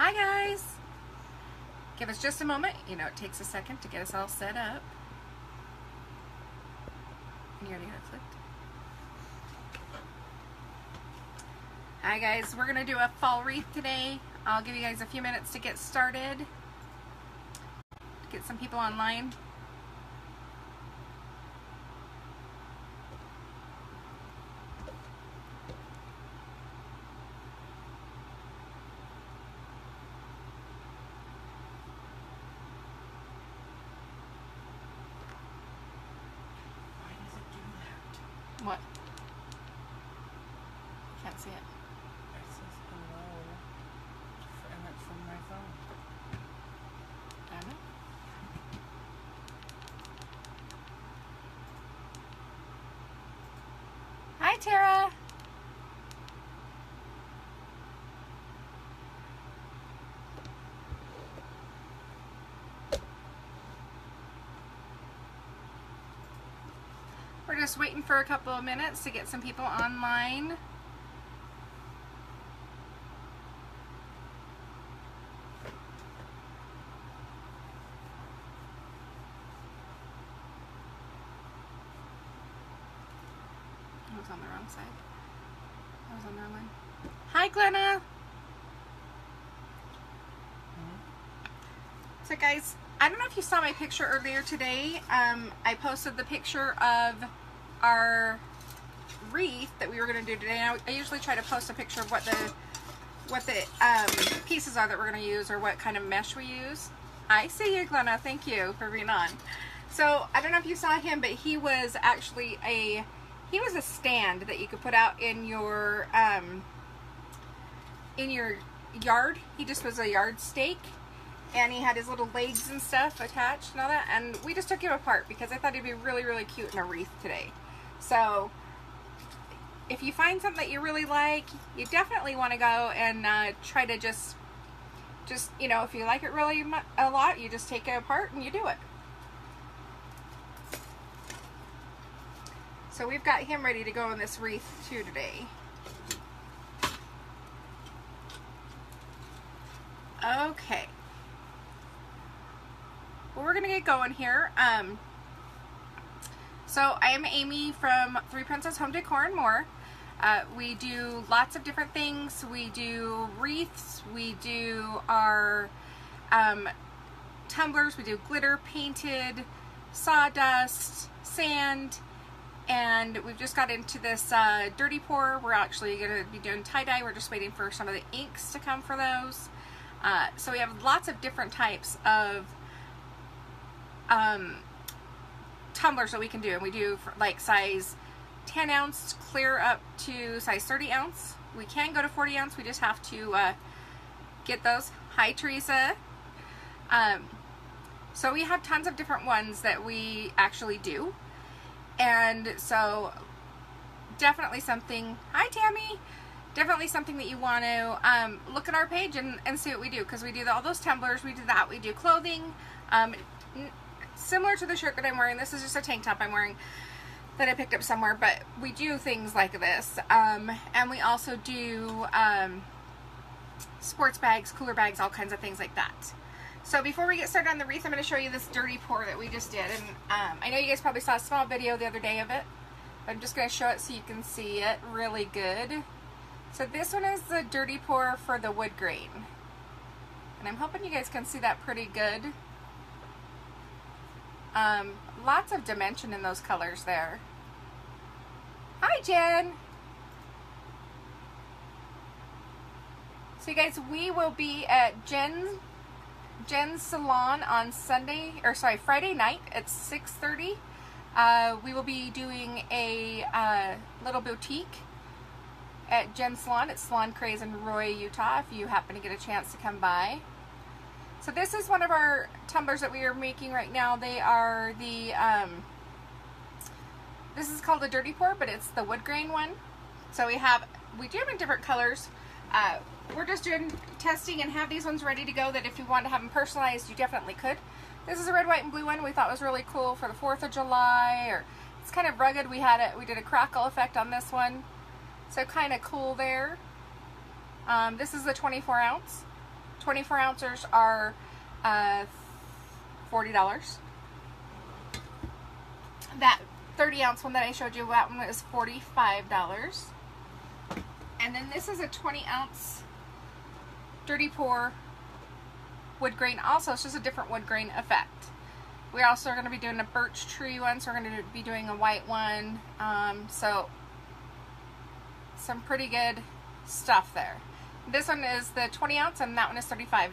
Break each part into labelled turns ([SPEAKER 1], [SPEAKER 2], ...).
[SPEAKER 1] Hi guys! Give us just a moment. You know, it takes a second to get us all set up. You already got it flipped. Hi guys, we're going to do a fall wreath today. I'll give you guys a few minutes to get started. Get some people online. What? Can't see it.
[SPEAKER 2] It says hello, and it's from my phone.
[SPEAKER 1] I don't know. Hi, Tara. We're just waiting for a couple of minutes to get some people online. I was on the wrong side. I was on the wrong one. Hi, Glenna. So guys, I don't know if you saw my picture earlier today. I posted the picture of our wreath that we were going to do today. I usually try to post a picture of what the pieces are that we're going to use, or what kind of mesh we use. I see you, Glenna. Thank you for being on. So I don't know if you saw him, but he was actually a stand that you could put out in your yard. He just was a yard stake. And he had his little legs and stuff attached and all that. And we just took him apart because I thought he'd be really, really cute in a wreath today. So, if you find something that you really like, you definitely want to go and try to just, you know, if you like it really a lot, you just take it apart and you do it. So we've got him ready to go in this wreath too today. Okay. Well, we're gonna get going here. So I am Amy from Three Princess Home Decor and More. We do lots of different things. We do wreaths. We do our tumblers. We do glitter painted, sawdust, sand, and we've just got into this dirty pour. We're actually gonna be doing tie-dye. We're just waiting for some of the inks to come for those. So we have lots of different types of tumblers that we can do, and we do like size 10 ounce clear up to size 30 ounce. We can go to 40 ounce. We just have to get those. Hi, Teresa. So we have tons of different ones that we actually do, and so definitely something. Hi, Tammy. Definitely something that you want to look at our page and see what we do, because we do all those tumblers. We do that. We do clothing. Similar to the shirt that I'm wearing. This is just a tank top I'm wearing that I picked up somewhere, but we do things like this. And we also do sports bags, cooler bags, all kinds of things like that. So before we get started on the wreath, I'm going to show you this dirty pour that we just did. And I know you guys probably saw a small video the other day of it, but I'm just going to show it so you can see it really good. So this one is the dirty pour for the wood grain. And I'm hoping you guys can see that pretty good. Lots of dimension in those colors there. Hi, Jen. So you guys, we will be at Jen's salon on Friday night at 6:30. We will be doing a little boutique at Jen's salon. It's Salon Craze in Roy, Utah, if you happen to get a chance to come by. So this is one of our tumblers that we are making right now. They are the, this is called the dirty pour, but it's the wood grain one. So we do them in different colors. We're just doing testing and have these ones ready to go, that if you want to have them personalized, you definitely could. This is a red, white, and blue one we thought was really cool for the 4th of July, or it's kind of rugged. We did a crackle effect on this one. So kind of cool there. This is the 24 ounce. 24 ounces are $40. That 30 ounce one that I showed you, that one is $45. And then this is a 20 ounce dirty pour wood grain. Also, it's just a different wood grain effect. We also are going to be doing a birch tree one, so we're going to be doing a white one. So some pretty good stuff there. This one is the 20 ounce and that one is $35.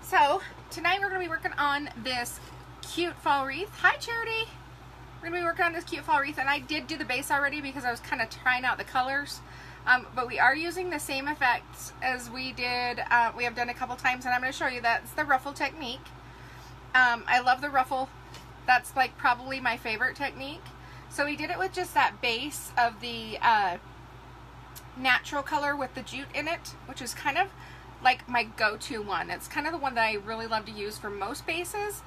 [SPEAKER 1] So tonight we're going to be working on this cute fall wreath. Hi Charity! We're going to be working on this cute fall wreath, and I did do the base already because I was kind of trying out the colors. But we are using the same effects as we did, we have done a couple times, and I'm going to show you that's the ruffle technique. I love the ruffle. That's like probably my favorite technique. So we did it with just that base of the natural color with the jute in it, which is kind of like my go-to one. It's kind of the one that I really love to use for most bases,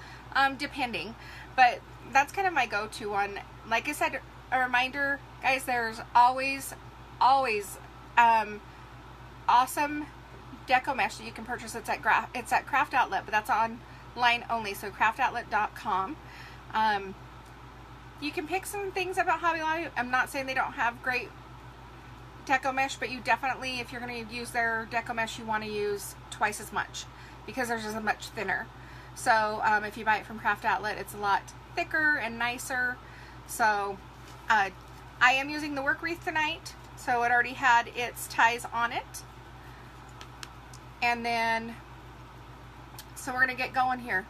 [SPEAKER 1] depending. But that's kind of my go-to one. Like I said, a reminder, guys, there's always awesome deco mesh that you can purchase. It's at Craft Outlet, but that's online only, so craftoutlet.com. You can pick some things about Hobby Lobby. I'm not saying they don't have great deco mesh, but you definitely, if you're going to use their deco mesh, you want to use twice as much because theirs is much thinner. So if you buy it from Craft Outlet, it's a lot thicker and nicer. So I am using the work wreath tonight. So it already had its ties on it. And then, so we're going to get going here.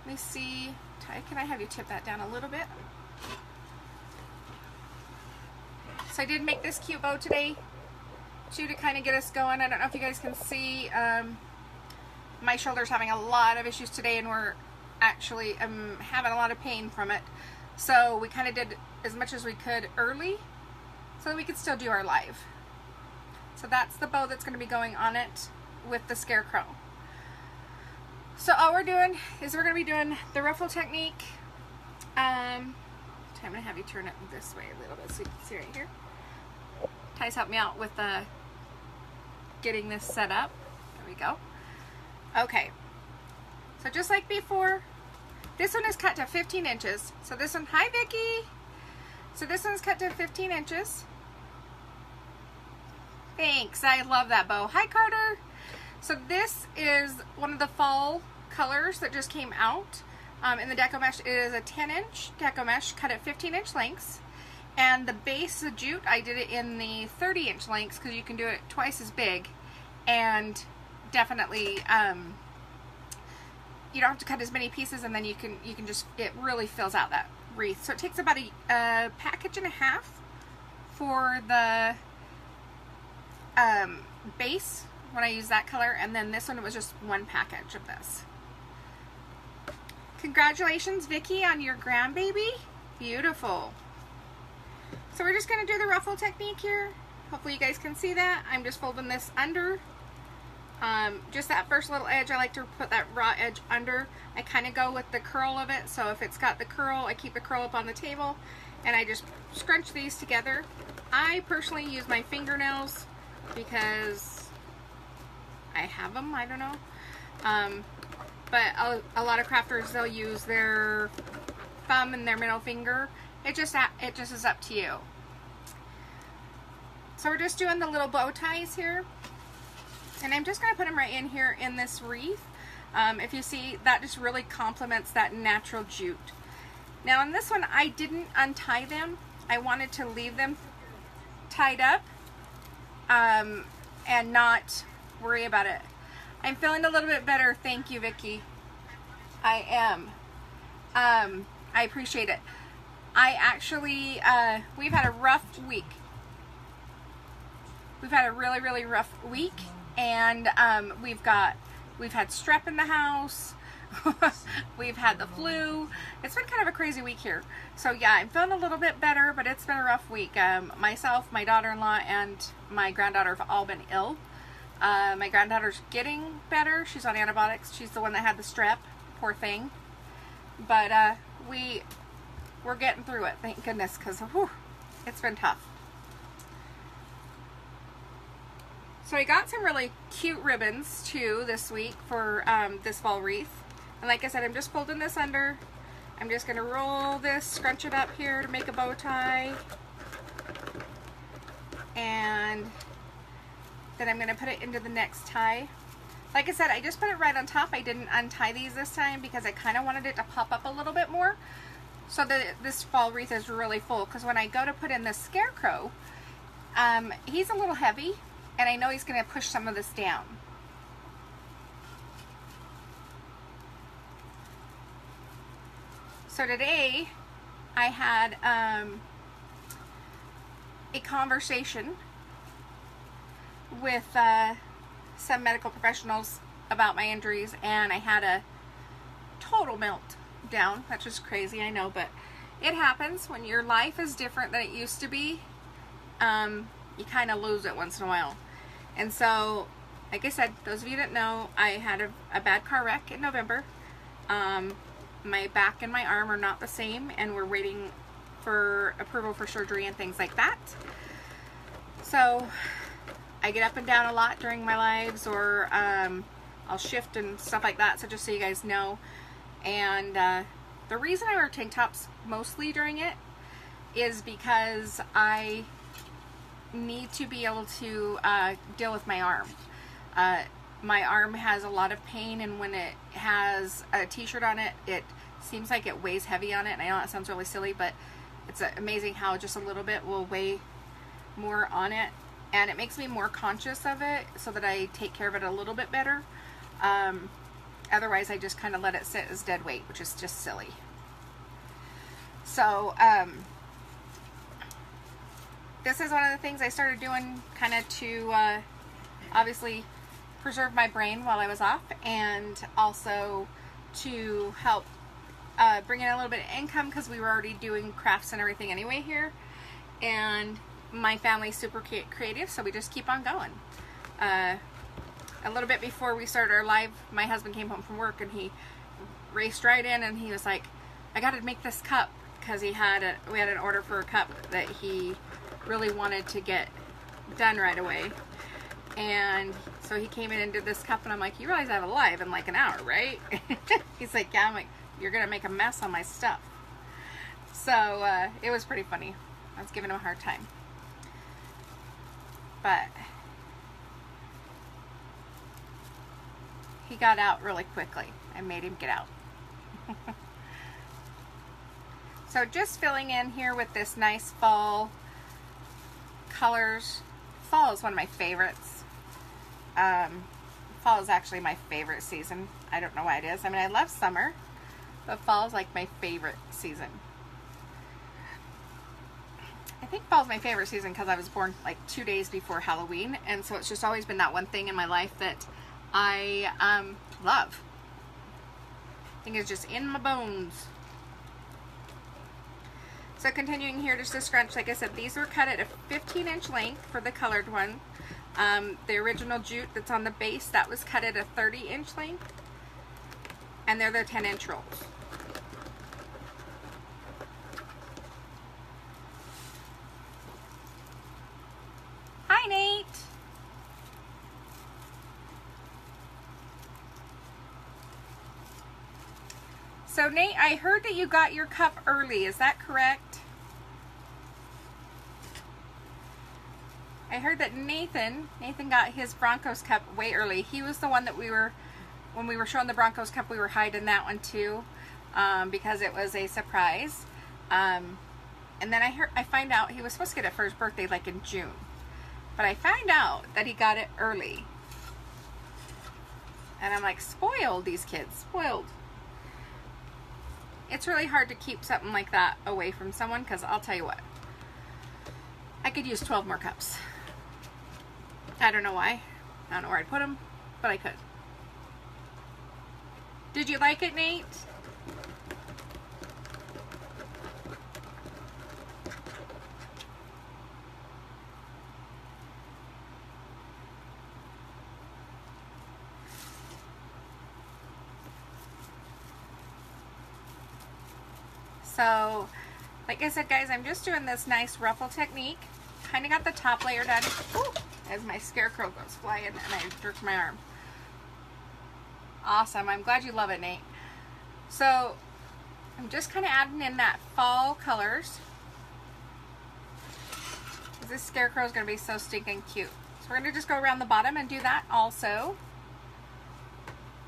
[SPEAKER 1] Let me see. Ty, can I have you tip that down a little bit? So I did make this cute bow today too, to kind of get us going. I don't know if you guys can see. My shoulder's having a lot of issues today, and we're actually having a lot of pain from it. So we kind of did as much as we could early so that we could still do our live. So that's the bow that's going to be going on it with the Scarecrow. So all we're doing is we're going to be doing the ruffle technique. I'm going to have you turn it this way a little bit so you can see right here. Ty's helped me out with getting this set up. There we go. Okay. So just like before, this one is cut to 15 inches. So this one, hi Vicky! So this one's cut to 15 inches. Thanks, I love that bow. Hi Carter! So this is one of the fall colors that just came out in the deco mesh. It is a 10-inch deco mesh cut at 15-inch lengths. And the base, the jute, I did it in the 30-inch lengths because you can do it twice as big. And definitely, you don't have to cut as many pieces, and then you can just, it really fills out that wreath. So it takes about a package and a half for the base when I use that color, and then this one was just one package of this. Congratulations, Vicky, on your grandbaby. Beautiful. So we're just going to do the ruffle technique here. Hopefully you guys can see that. I'm just folding this under. Just that first little edge, I like to put that raw edge under. I kind of go with the curl of it, so if it's got the curl, I keep the curl up on the table, and I just scrunch these together. I personally use my fingernails because I have them, I don't know. But a lot of crafters, they'll use their thumb and their middle finger. It just is up to you. So we're just doing the little bow ties here. And I'm just going to put them right in here in this wreath. If you see, that just really complements that natural jute. Now in this one, I didn't untie them. I wanted to leave them tied up and not worry about it. I'm feeling a little bit better. Thank you, Vicky. I am. I appreciate it. I actually, we've had a rough week. We've had a really, really rough week. And we've had strep in the house. We've had the flu. It's been kind of a crazy week here. So yeah, I'm feeling a little bit better, but it's been a rough week. Myself, my daughter-in-law, and my granddaughter have all been ill. My granddaughter's getting better. She's on antibiotics. She's the one that had the strep. Poor thing. But we're getting through it, thank goodness, because it's been tough. So I got some really cute ribbons too this week for this fall wreath. And like I said, I'm just folding this under. I'm just going to roll this, scrunch it up here to make a bow tie. And then I'm going to put it into the next tie. Like I said, I just put it right on top. I didn't untie these this time because I kind of wanted it to pop up a little bit more. So that this fall wreath is really full. Because when I go to put in the Scarecrow, he's a little heavy. And I know he's going to push some of this down. So today, I had a conversation with some medical professionals about my injuries, and I had a total meltdown. That's just crazy, I know, but it happens when your life is different than it used to be. You kind of lose it once in a while. And so, like I said, those of you that know, I had a bad car wreck in November. My back and my arm are not the same, and we're waiting for approval for surgery and things like that. So I get up and down a lot during my lives, or I'll shift and stuff like that. So just so you guys know. And the reason I wear tank tops mostly during it is because I need to be able to deal with my arm. My arm has a lot of pain, and when it has a t-shirt on it, it seems like it weighs heavy on it. And I know that sounds really silly, but it's amazing how just a little bit will weigh more on it, and it makes me more conscious of it so that I take care of it a little bit better. Otherwise I just kind of let it sit as dead weight, which is just silly. So this is one of the things I started doing kind of to obviously preserve my brain while I was off, and also to help bring in a little bit of income, because we were already doing crafts and everything anyway here, and my family's super creative, so we just keep on going. A little bit before we started our live, my husband came home from work and he raced right in and he was like, I gotta make this cup, because we had an order for a cup that he really wanted to get done right away. And so he came in and did this cup, and I'm like, you realize I have a live in like an hour, right? He's like, yeah. I'm like, you're gonna make a mess on my stuff. So it was pretty funny. I was giving him a hard time, but he got out really quickly. I made him get out. So just filling in here with this nice fall colors. Fall is one of my favorites. Fall is actually my favorite season. I don't know why it is. I mean, I love summer, but fall is like my favorite season. I think fall is my favorite season because I was born like 2 days before Halloween, and so it's just always been that one thing in my life that I love. I think it's just in my bones. So continuing here, just to scrunch, like I said, these were cut at a 15-inch length for the colored one. The original jute that's on the base, that was cut at a 30-inch length. And they're the 10-inch rolls. Hi, Nate. So Nate, I heard that you got your cup early. Is that correct? I heard that Nathan got his Broncos cup way early. He was the one that when we were showing the Broncos cup, we were hiding that one too, because it was a surprise. And then I find out he was supposed to get it for his birthday like in June. But I find out that he got it early. And I'm like, spoiled, these kids, spoiled. It's really hard to keep something like that away from someone, because I'll tell you what, I could use 12 more cups. I don't know why. I don't know where I'd put them, but I could. Did you like it, Nate? So, like I said, guys, I'm just doing this nice ruffle technique. Kind of got the top layer done. Ooh, as my Scarecrow goes flying and I jerk my arm. Awesome. I'm glad you love it, Nate. So I'm just kind of adding in that fall colors. This Scarecrow is going to be so stinking cute. So we're going to just go around the bottom and do that also.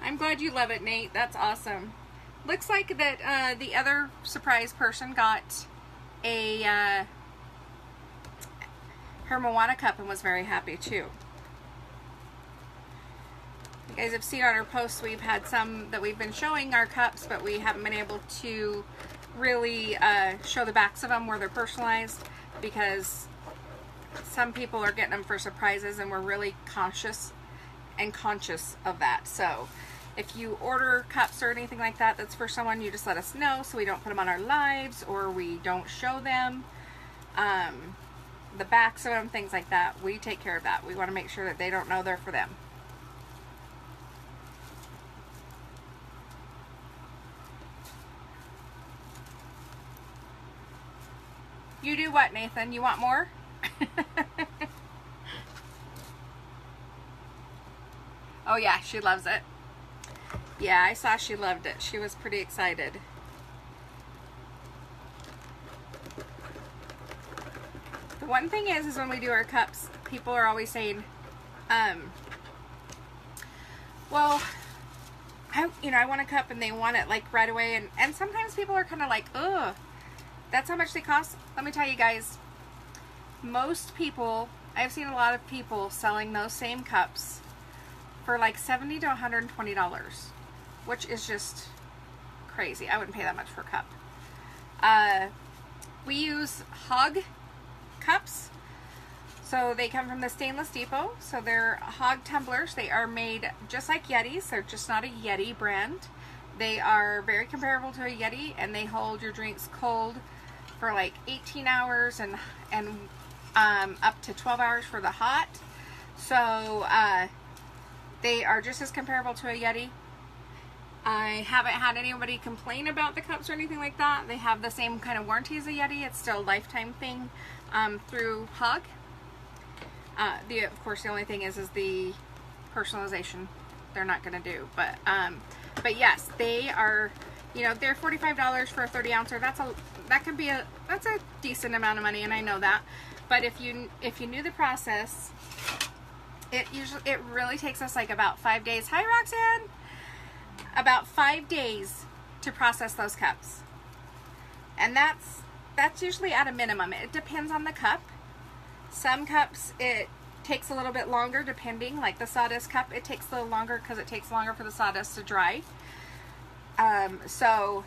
[SPEAKER 1] I'm glad you love it, Nate. That's awesome. Looks like that the other surprise person got a her Moana cup and was very happy too. You guys have seen on our posts, we've had some that we've been showing our cups, but we haven't been able to really show the backs of them where they're personalized, because some people are getting them for surprises and we're really conscious of that. So if you order cups or anything like that that's for someone, you just let us know so we don't put them on our lives or we don't show them. The backs of them, things like that, we take care of that. We want to make sure that they don't know they're for them. You do what, Nathan? You want more? Oh yeah, she loves it. Yeah, I saw she loved it. She was pretty excited. The one thing is when we do our cups, people are always saying, well, I want a cup, and they want it like right away, and sometimes people are kind of like, ugh, that's how much they cost. Let me tell you guys, most people, I've seen a lot of people selling those same cups for like $70 to $120, which is just crazy. I wouldn't pay that much for a cup. We use Hog cups. So they come from the Stainless Depot. So they're Hog tumblers. They are made just like Yetis. They're just not a Yeti brand. They are very comparable to a Yeti, and they hold your drinks cold for like 18 hours and up to 12 hours for the hot. So they are just as comparable to a Yeti. I haven't had anybody complain about the cups or anything like that. They have the same kind of warranty as a Yeti. It's still a lifetime thing through Hog. Of course, the only thing is the personalization they're not going to do. But yes, they are, they're $45 for a 30 ouncer. That's a decent amount of money, and I know that. But if you knew the process, it really takes us like about 5 days. Hi, Roxanne. About 5 days to process those cups, and that's usually at a minimum. It depends on the cup. Some cups it takes a little bit longer, depending. Like the sawdust cup, it takes a little longer because it takes longer for the sawdust to dry. So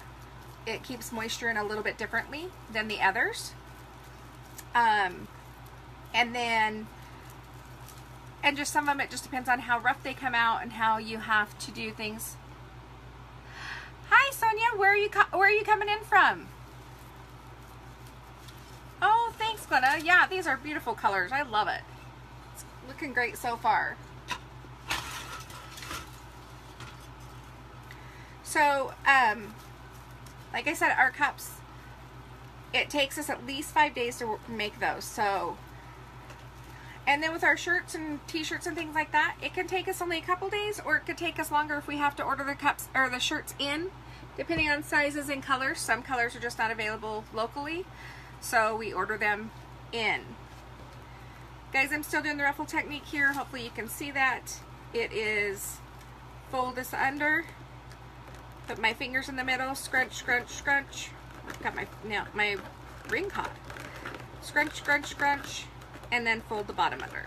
[SPEAKER 1] it keeps moisture in a little bit differently than the others. And just some of them, it just depends on how rough they come out and how you have to do things. Hi, Sonia. Where are you coming in from? Oh, thanks, Glenna. Yeah, these are beautiful colors. I love it. It's looking great so far. So, like I said, our cups, it takes us at least 5 days to make those. So, and then with our shirts and t-shirts and things like that, it can take us only a couple days, or it could take us longer if we have to order the cups or the shirts in, depending on sizes and colors. Some colors are just not available locally, so we order them in. Guys, I'm still doing the ruffle technique here. Hopefully you can see that. It is fold this under, put my fingers in the middle, scrunch, scrunch, scrunch. Got my ring caught. Scrunch, scrunch, scrunch, and then fold the bottom under.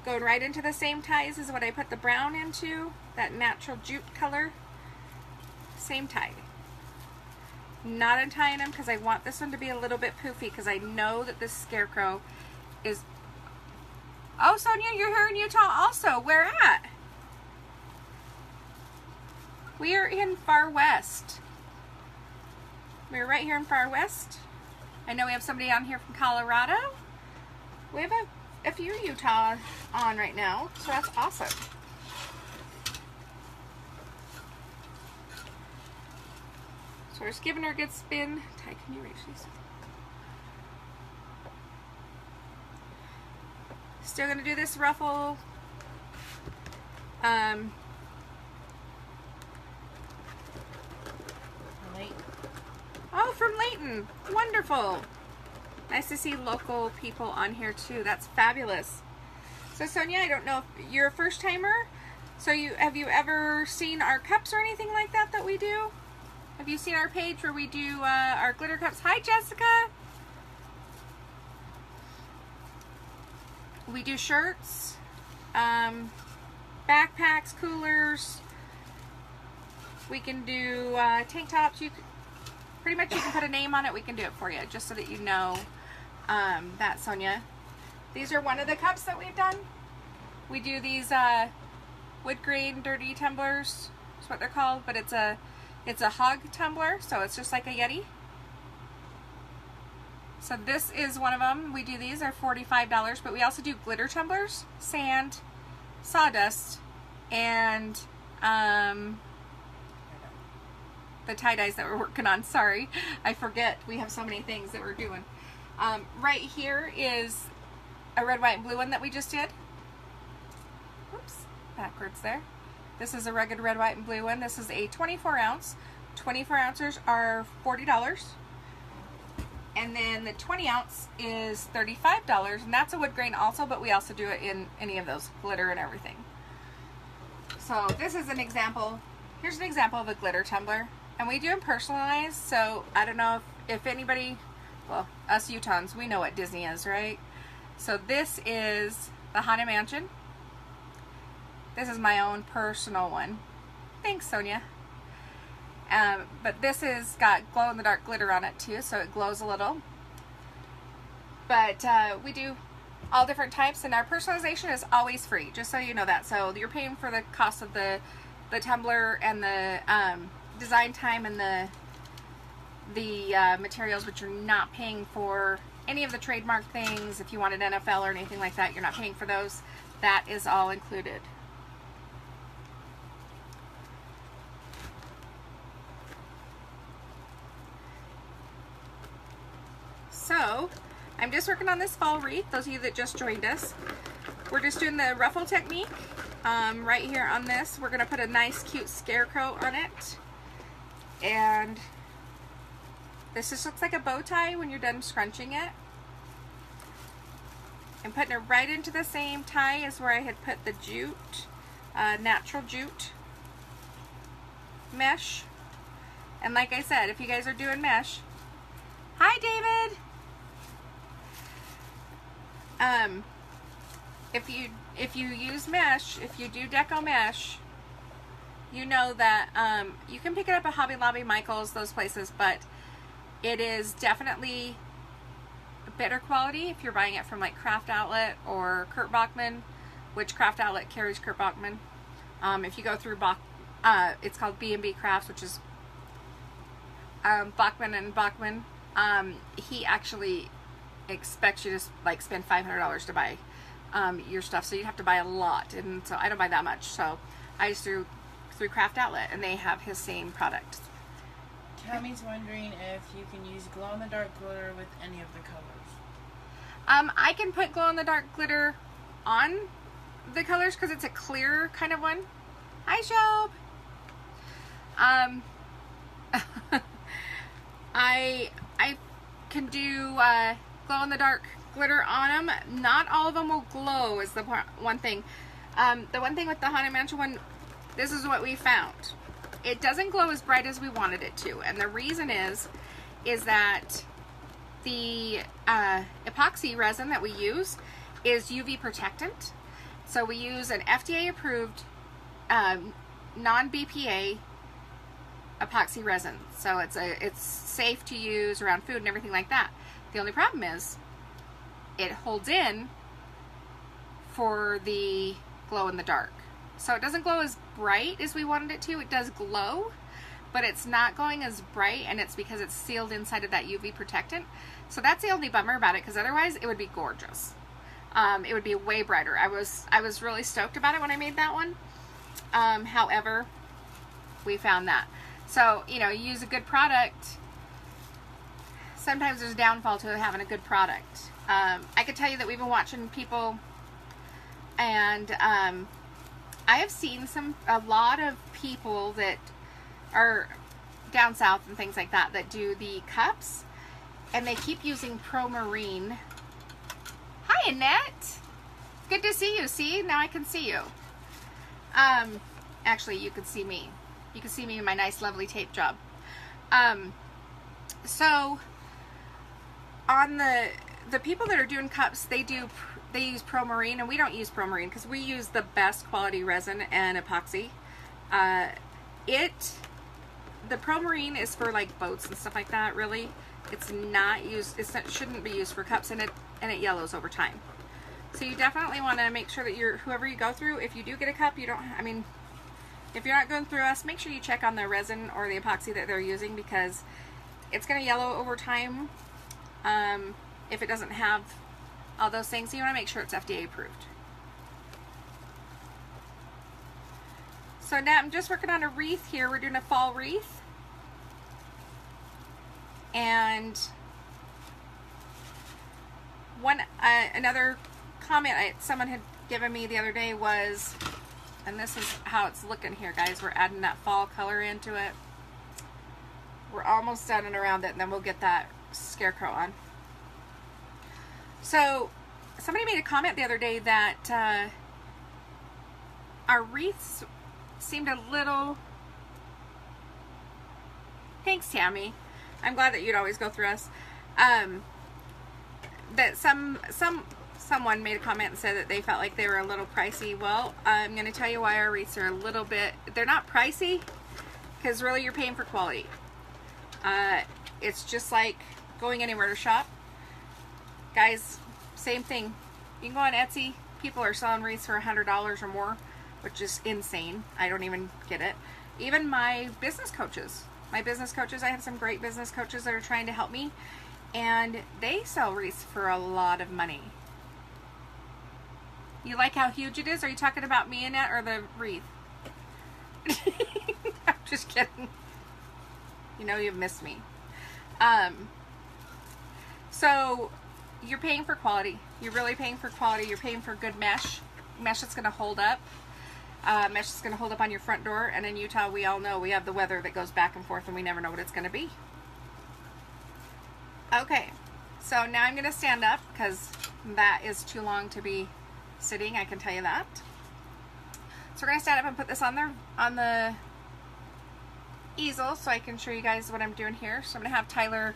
[SPEAKER 1] Going right into the same ties as what I put the brown into, that natural jute color. Same tie. Not untying them because I want this one to be a little bit poofy, because I know that this Scarecrow is... Oh, Sonia, you're here in Utah also. Where at? We are in Far West. We're right here in Far West. I know we have somebody on here from Colorado. We have a few Utah on right now, so that's awesome. So we're just giving her a good spin. Ty, can you reach these? Still gonna do this ruffle.
[SPEAKER 2] Late.
[SPEAKER 1] Oh, from Layton. Wonderful. Nice to see local people on here too. That's fabulous. So Sonia, I don't know if you're a first timer. So have you ever seen our cups or anything like that we do? Have you seen our page where we do our glitter cups? Hi, Jessica. We do shirts, backpacks, coolers. We can do tank tops. Pretty much you can put a name on it. We can do it for you, just so that you know that, Sonia. These are one of the cups that we've done. We do these wood grain dirty tumblers. That's what they're called, but it's a hug tumbler, so it's just like a Yeti. So this is one of them. We do these. They're $45, but we also do glitter tumblers, sand, sawdust, and the tie-dyes that we're working on. Sorry, I forget. We have so many things that we're doing. Right here is a red, white, and blue one that we just did. Oops, backwards there. This is a rugged red, white, and blue one. This is a 24 ounce. 24 ounces are $40. And then the 20 ounce is $35. And that's a wood grain also, but we also do it in any of those glitter and everything. So this is an example. Here's an example of a glitter tumbler. And we do them personalized. So I don't know if anybody, well, us Utahns, we know what Disney is, right? So this is the Haunted Mansion. This is my own personal one. Thanks, Sonia. But this has got glow-in-the-dark glitter on it too, so it glows a little. But we do all different types, and our personalization is always free, just so you know that. So you're paying for the cost of the tumbler and the design time and the materials, but you're not paying for any of the trademark things. If you wanted NFL or anything like that, you're not paying for those. That is all included. So, I'm just working on this fall wreath. Those of you that just joined us, we're just doing the ruffle technique. Right here on this, we're going to put a nice cute scarecrow on it. And this just looks like a bow tie when you're done scrunching it. I'm putting it right into the same tie as where I had put the jute, natural jute mesh. And like I said, if you guys are doing mesh, hi David! If you use mesh, if you do Deco mesh, you know that you can pick it up at Hobby Lobby, Michael's, those places, but it is definitely a better quality if you're buying it from like Craft Outlet or Kurt Bachman, which Craft Outlet carries Kurt Bachman. If you go through it's called B&B Crafts, which is Bachman and Bachman. He actually expects you to like spend $500 to buy your stuff, so you have to buy a lot, and so I don't buy that much, so I just through Craft Outlet, and they have his same product.
[SPEAKER 2] Tammy's wondering if you can use glow-in-the-dark glitter with any of the colors.
[SPEAKER 1] I can put glow-in-the-dark glitter on the colors because it's a clear kind of one. Hi, Shob. I can do glow-in-the-dark glitter on them. Not all of them will glow is the one thing. The one thing with the Haunted Mansion one, this is what we found. It doesn't glow as bright as we wanted it to, and the reason is that the epoxy resin that we use is UV protectant. So we use an FDA approved non-BPA epoxy resin. So it's safe to use around food and everything like that. The only problem is it holds in for the glow in the dark. So it doesn't glow as bright as we wanted it to. It does glow, but it's not going as bright, and it's because it's sealed inside of that UV protectant. So that's the only bummer about it, because otherwise it would be gorgeous. It would be way brighter. I was really stoked about it when I made that one. However, we found that. So, you know, you use a good product. Sometimes there's a downfall to having a good product. I could tell you that we've been watching people And I have seen a lot of people that are down south and things like that do the cups, and they keep using Pro Marine. Hi, Annette. Good to see you. See, now I can see you. Actually, you can see me. You can see me in my nice, lovely tape job. So on the people that are doing cups, they use Pro Marine, and we don't use Pro Marine because we use the best quality resin and epoxy. The Pro Marine is for like boats and stuff like that. Really, it's not used. It shouldn't be used for cups, and it yellows over time. So you definitely want to make sure that whoever you go through, if you do get a cup, if you're not going through us, make sure you check on the resin or the epoxy that they're using, because it's going to yellow over time if it doesn't have all those things. So you want to make sure it's FDA approved. So now I'm just working on a wreath here. We're doing a fall wreath. And another comment someone had given me the other day was, and this is how it's looking here, guys. We're adding that fall color into it. We're almost done and around it, and then we'll get that scarecrow on. So somebody made a comment the other day that our wreaths seemed a little... Thanks, Tammy. I'm glad that you'd always go through us. That someone made a comment and said that they felt like they were a little pricey. Well, I'm going to tell you why our wreaths are a little bit... They're not pricey, because really you're paying for quality. It's just like going anywhere to shop. Guys, same thing. You can go on Etsy. People are selling wreaths for $100 or more, which is insane. I don't even get it. Even my business coaches. I have some great business coaches that are trying to help me, and they sell wreaths for a lot of money. You like how huge it is? Are you talking about me, Annette, or the wreath? I'm just kidding. You know you've missed me. So you're paying for quality. You're really paying for quality. You're paying for good mesh that's going to hold up. Mesh is going to hold up on your front door. And in Utah, we all know we have the weather that goes back and forth, and we never know what it's going to be. Okay, so now I'm going to stand up because that is too long to be sitting, I can tell you that. So we're going to stand up and put this on the easel so I can show you guys what I'm doing here. So I'm going to have Tyler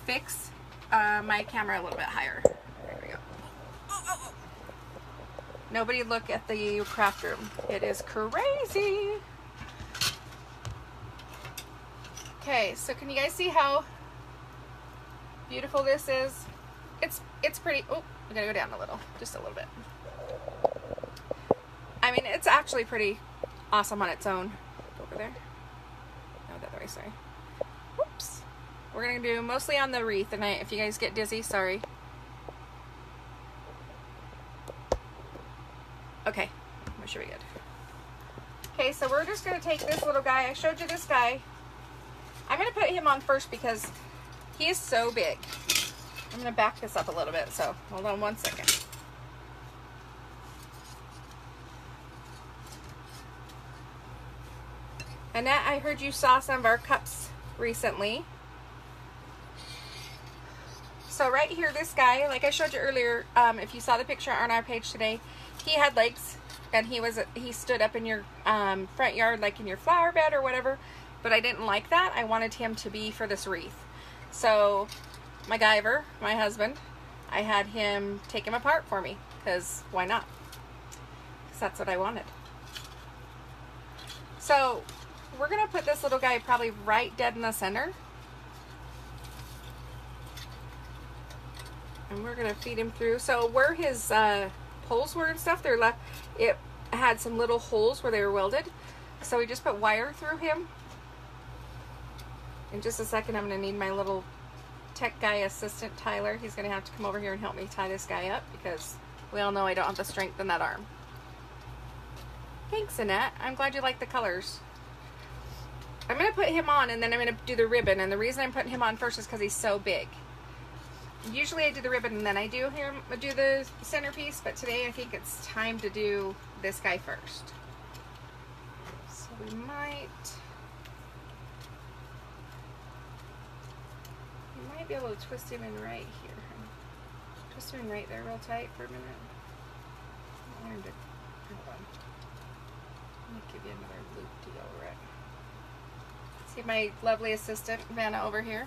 [SPEAKER 1] fix my camera a little bit higher. There we go. Oh. Nobody look at the craft room. It is crazy. Okay, so can you guys see how beautiful this is? It's pretty. Oh, I'm gonna go down a little, just a little bit. I mean, it's actually pretty awesome on its own. Go over there. No, that way. Sorry. Whoops. We're gonna do mostly on the wreath, and if you guys get dizzy, sorry. Okay, that should be good. Okay, so we're just gonna take this little guy. I showed you this guy. I'm gonna put him on first because he is so big. I'm gonna back this up a little bit, so hold on one second. Annette, I heard you saw some of our cups recently. So right here, this guy, like I showed you earlier, if you saw the picture on our page today, he had legs, and he stood up in your front yard, like in your flower bed or whatever, but I didn't like that. I wanted him to be for this wreath. So MacGyver, my husband, I had him take him apart for me, because why not? Because that's what I wanted. So we're going to put this little guy probably right dead in the center. And we're going to feed him through. So where his holes were and stuff, they're left, it had some little holes where they were welded. So we just put wire through him. In just a second, I'm going to need my little tech guy assistant, Tyler. He's going to have to come over here and help me tie this guy up because we all know I don't have the strength in that arm. Thanks, Annette. I'm glad you like the colors. I'm going to put him on, and then I'm going to do the ribbon. And the reason I'm putting him on first is because he's so big. usually I do the ribbon and then I do the centerpiece, but today I think it's time to do this guy first. So we might be able to twist him in right here. Twist him in right there real tight for a minute. Hold on. Let me give you another loop to go over it. See my lovely assistant, Vanna, over here?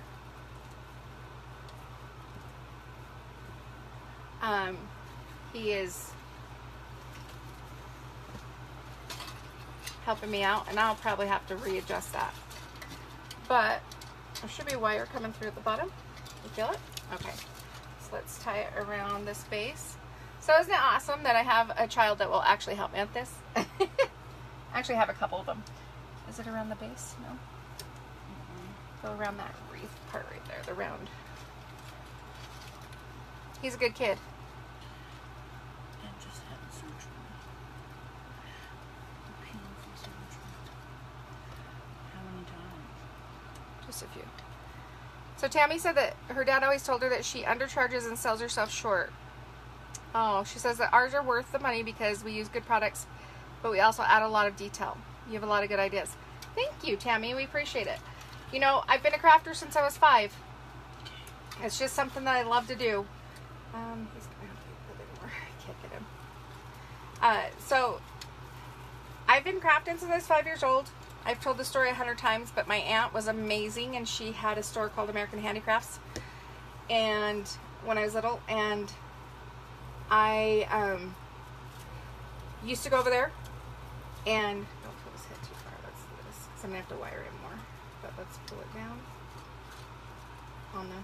[SPEAKER 1] He is helping me out, and I'll probably have to readjust that. But there should be wire coming through at the bottom. You feel it? Okay. So let's tie it around this base. So isn't it awesome that I have a child that will actually help me with this? I actually have a couple of them. Is it around the base? No? Go around that wreath part right there, the round. He's a good kid.
[SPEAKER 2] And just had surgery. Painful surgery. How many times?
[SPEAKER 1] Just a few. So Tammy said that her dad always told her that she undercharges and sells herself short. Oh, she says that ours are worth the money because we use good products, but we also add a lot of detail. You have a lot of good ideas. Thank you, Tammy. We appreciate it. You know, I've been a crafter since I was 5. It's just something that I love to do. He's gonna have to be a little more. I can't get him. So I've been crafting since I was 5 years old. I've told the story 100 times, but my aunt was amazing, and she had a store called American Handicrafts. And when I was little, and I used to go over there, and don't pull his head too far. Let's do this, because I'm gonna have to wire it more. But let's pull it down on the.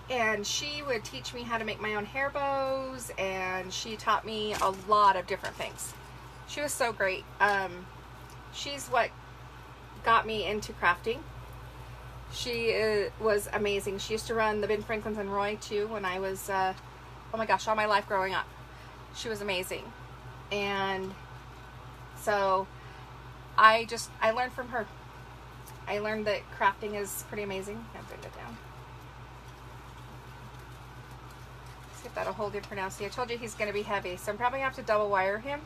[SPEAKER 1] And she would teach me how to make my own hair bows, and she taught me a lot of different things. She was so great. She's what got me into crafting. She was amazing. She used to run the Ben Franklin's and Roy too when I was, oh my gosh, all my life growing up. She was amazing. And so I learned from her. I learned that crafting is pretty amazing. I'll bring it down. See if that'll hold him for now. See, I told you he's going to be heavy, so I'm probably going to have to double wire him.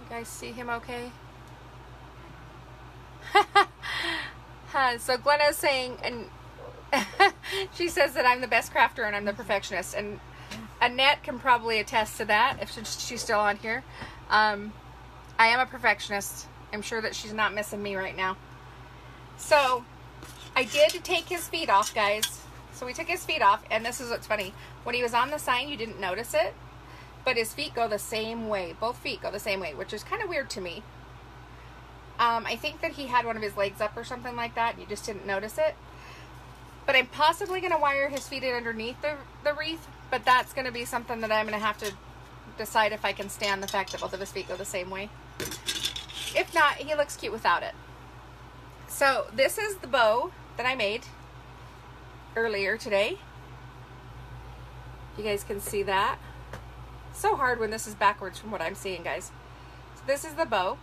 [SPEAKER 1] You guys see him okay? So Glenna's saying, and she says that I'm the best crafter and I'm the perfectionist. And Annette can probably attest to that if she's still on here. I am a perfectionist. I'm sure that she's not missing me right now. So I did take his feet off, guys. So we took his feet off, and this is what's funny. When he was on the sign, you didn't notice it, but his feet go the same way. Both feet go the same way, which is kind of weird to me. I think that he had one of his legs up or something like that, and you just didn't notice it. But I'm possibly going to wire his feet in underneath the wreath, but that's going to be something that I'm going to have to decide if I can stand the fact that both of his feet go the same way. If not, he looks cute without it. So this is the bow that I made earlier today. You guys can see that. So hard when this is backwards from what I'm seeing, guys. So this is the bow.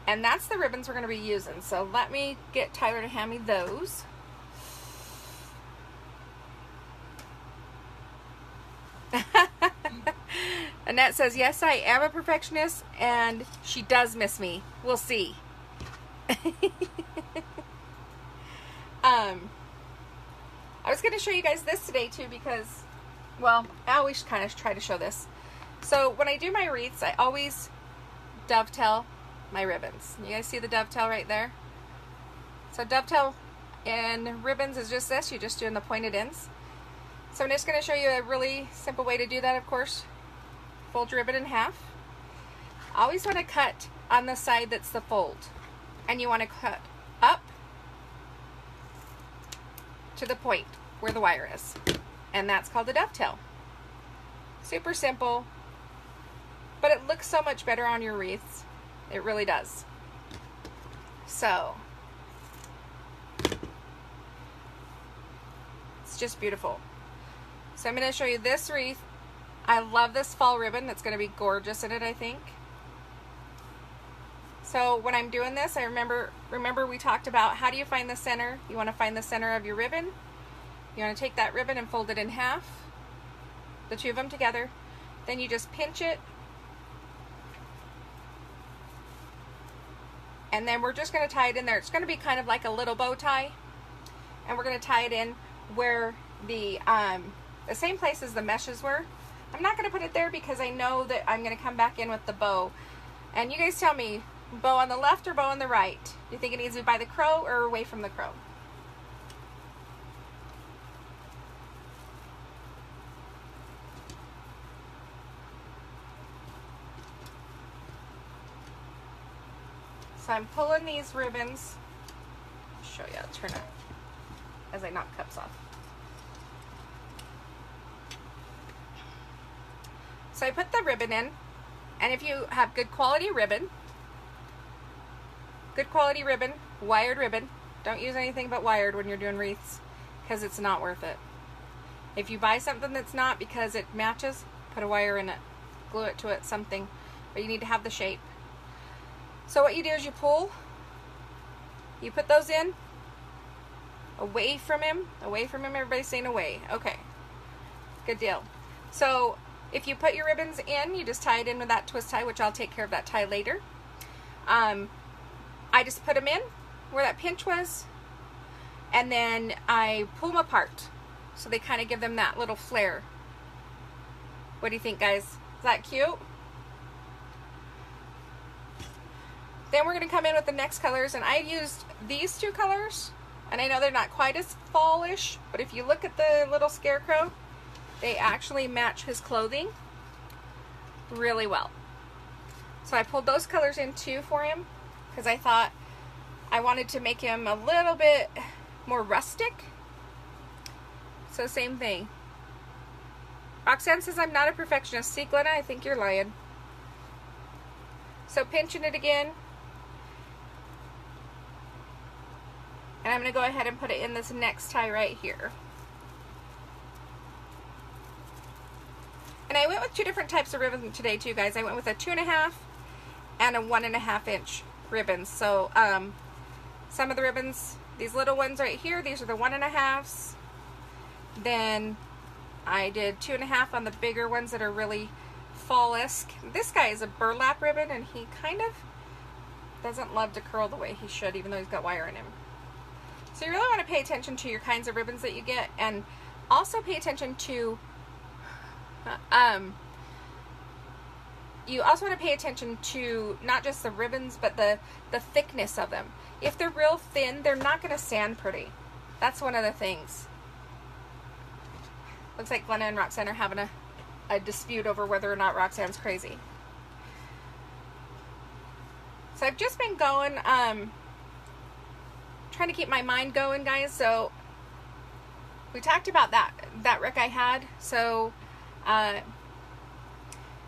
[SPEAKER 1] And that's the ribbons we're going to be using. So let me get Tyler to hand me those. Annette says, yes, I am a perfectionist, and she does miss me. We'll see. I was going to show you guys this today, too, because, well, I always kind of try to show this. So when I do my wreaths, I always dovetail my ribbons. You guys see the dovetail right there? So dovetail in ribbons is just this. You're just doing the pointed ends. So I'm just going to show you a really simple way to do that, of course. Fold your ribbon in half. I always want to cut on the side that's the fold. And you want to cut up to the point where the wire is. And that's called a dovetail. Super simple, but it looks so much better on your wreaths. It really does. So, it's just beautiful. So I'm going to show you this wreath. I love this fall ribbon. It's going to be gorgeous in it, I think. So when I'm doing this, I remember we talked about how do you find the center. You want to find the center of your ribbon. You want to take that ribbon and fold it in half, the two of them together. Then you just pinch it. And then we're just going to tie it in there. It's going to be kind of like a little bow tie. And we're going to tie it in where the same place as the meshes were. I'm not going to put it there because I know that I'm going to come back in with the bow. And you guys tell me, bow on the left or bow on the right? Do you think it needs to be by the crow or away from the crow? So I'm pulling these ribbons. I'll show you, I'll turn it as I knock cups off. So I put the ribbon in, and if you have good quality ribbon, wired ribbon, don't use anything but wired when you're doing wreaths because it's not worth it. If you buy something that's not because it matches, put a wire in it, glue it to it, something, but you need to have the shape. So what you do is you pull, you put those in, away from him, everybody's saying away. Okay, good deal. So if you put your ribbons in, you just tie it in with that twist tie, which I'll take care of that tie later. I just put them in where that pinch was, and then I pull them apart. So they kind of give them that little flare. What do you think, guys? Is that cute? Then we're going to come in with the next colors, and I used these two colors, and I know they're not quite as fallish, but if you look at the little scarecrow, they actually match his clothing really well. So I pulled those colors in too for him, because I thought I wanted to make him a little bit more rustic. So same thing. Roxanne says I'm not a perfectionist. See, Glenna, I think you're lying. So pinching it again. And I'm going to go ahead and put it in this next tie right here. And I went with two different types of ribbon today too, guys. I went with a 2.5 and a 1.5 inch ribbons. So some of the ribbons, these little ones right here, these are the 1.5s. Then I did 2.5 on the bigger ones that are really fall-esque. This guy is a burlap ribbon, and he kind of doesn't love to curl the way he should, even though he's got wire in him. So you really want to pay attention to your kinds of ribbons that you get, and also pay attention to you also want to pay attention to not just the ribbons, but the thickness of them. If they're real thin, they're not going to stand pretty. That's one of the things. Looks like Glenna and Roxanne are having a dispute over whether or not Roxanne's crazy. So I've just been going, trying to keep my mind going, guys. So we talked about that wreck I had. So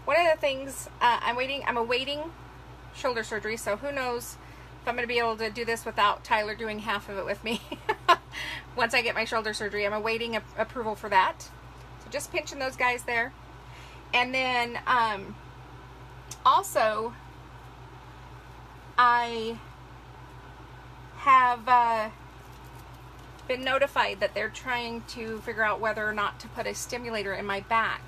[SPEAKER 1] one of the things I'm awaiting shoulder surgery. So who knows if I'm going to be able to do this without Tyler doing half of it with me. Once I get my shoulder surgery, I'm awaiting approval for that. So just pinching those guys there. And then also I have been notified that they're trying to figure out whether or not to put a stimulator in my back,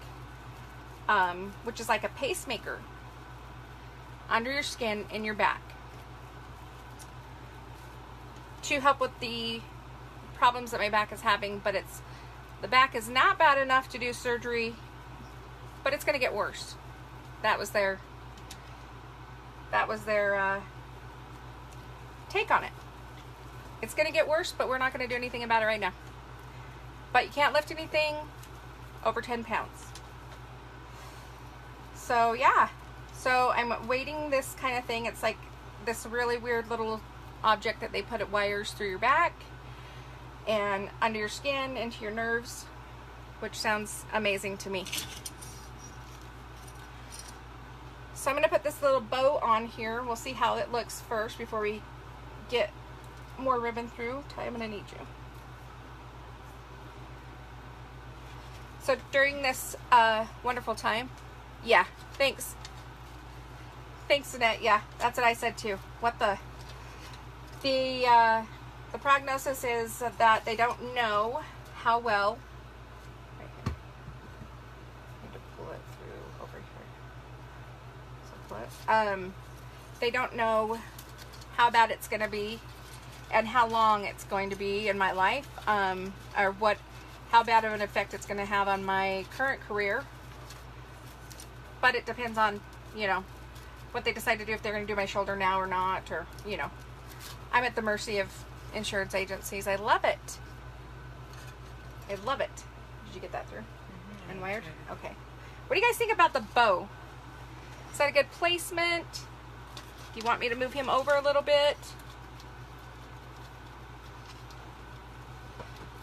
[SPEAKER 1] which is like a pacemaker under your skin in your back to help with the problems that my back is having. But the back is not bad enough to do surgery, but it's going to get worse. That was their take on it. It's going to get worse, but we're not going to do anything about it right now. But you can't lift anything over 10 pounds. So yeah, so I'm waiting this kind of thing. It's like this really weird little object that they put at wires through your back and under your skin into your nerves, which sounds amazing to me. So I'm going to put this little bow on here. We'll see how it looks first before we get more ribbon through. Ty, I'm going to need you. So during this wonderful time, yeah, thanks. Thanks, Annette. Yeah, that's what I said too. What the prognosis is that they don't know how well. Right here. I need to pull it through over here. So pull it. They don't know how bad it's going to be and how long it's going to be in my life, or how bad of an effect it's going to have on my current career. But it depends on, you know, what they decide to do, if they're going to do my shoulder now or not, or, you know. I'm at the mercy of insurance agencies. I love it. I love it. Did you get that through? Mm-hmm. And wired? Okay. What do you guys think about the bow? Is that a good placement? Do you want me to move him over a little bit?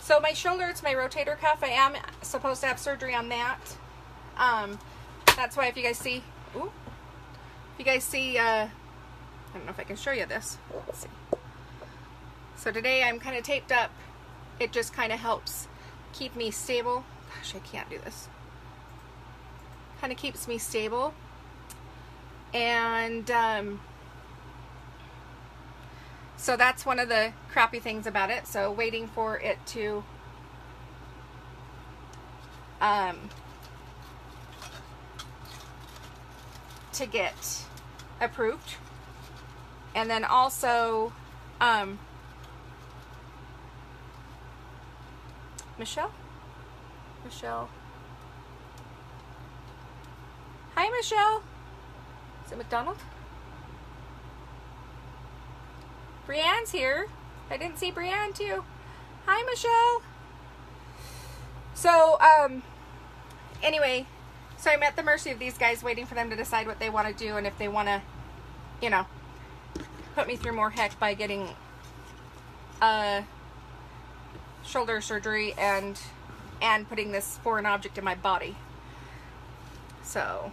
[SPEAKER 1] So my shoulder, it's my rotator cuff. I am supposed to have surgery on that. That's why if you guys see, I don't know if I can show you this. Let's see. So today I'm kind of taped up. It just kind of helps keep me stable. Gosh, I can't do this. Kind of keeps me stable. And so that's one of the crappy things about it. So waiting for it to get approved. And then also Michelle. Hi, Michelle. Is it McDonald? Brianne's here. I didn't see Brianne too. Hi, Michelle. So, anyway, so I'm at the mercy of these guys, waiting for them to decide what they want to do and if they want to, you know, put me through more heck by getting shoulder surgery and putting this foreign object in my body. So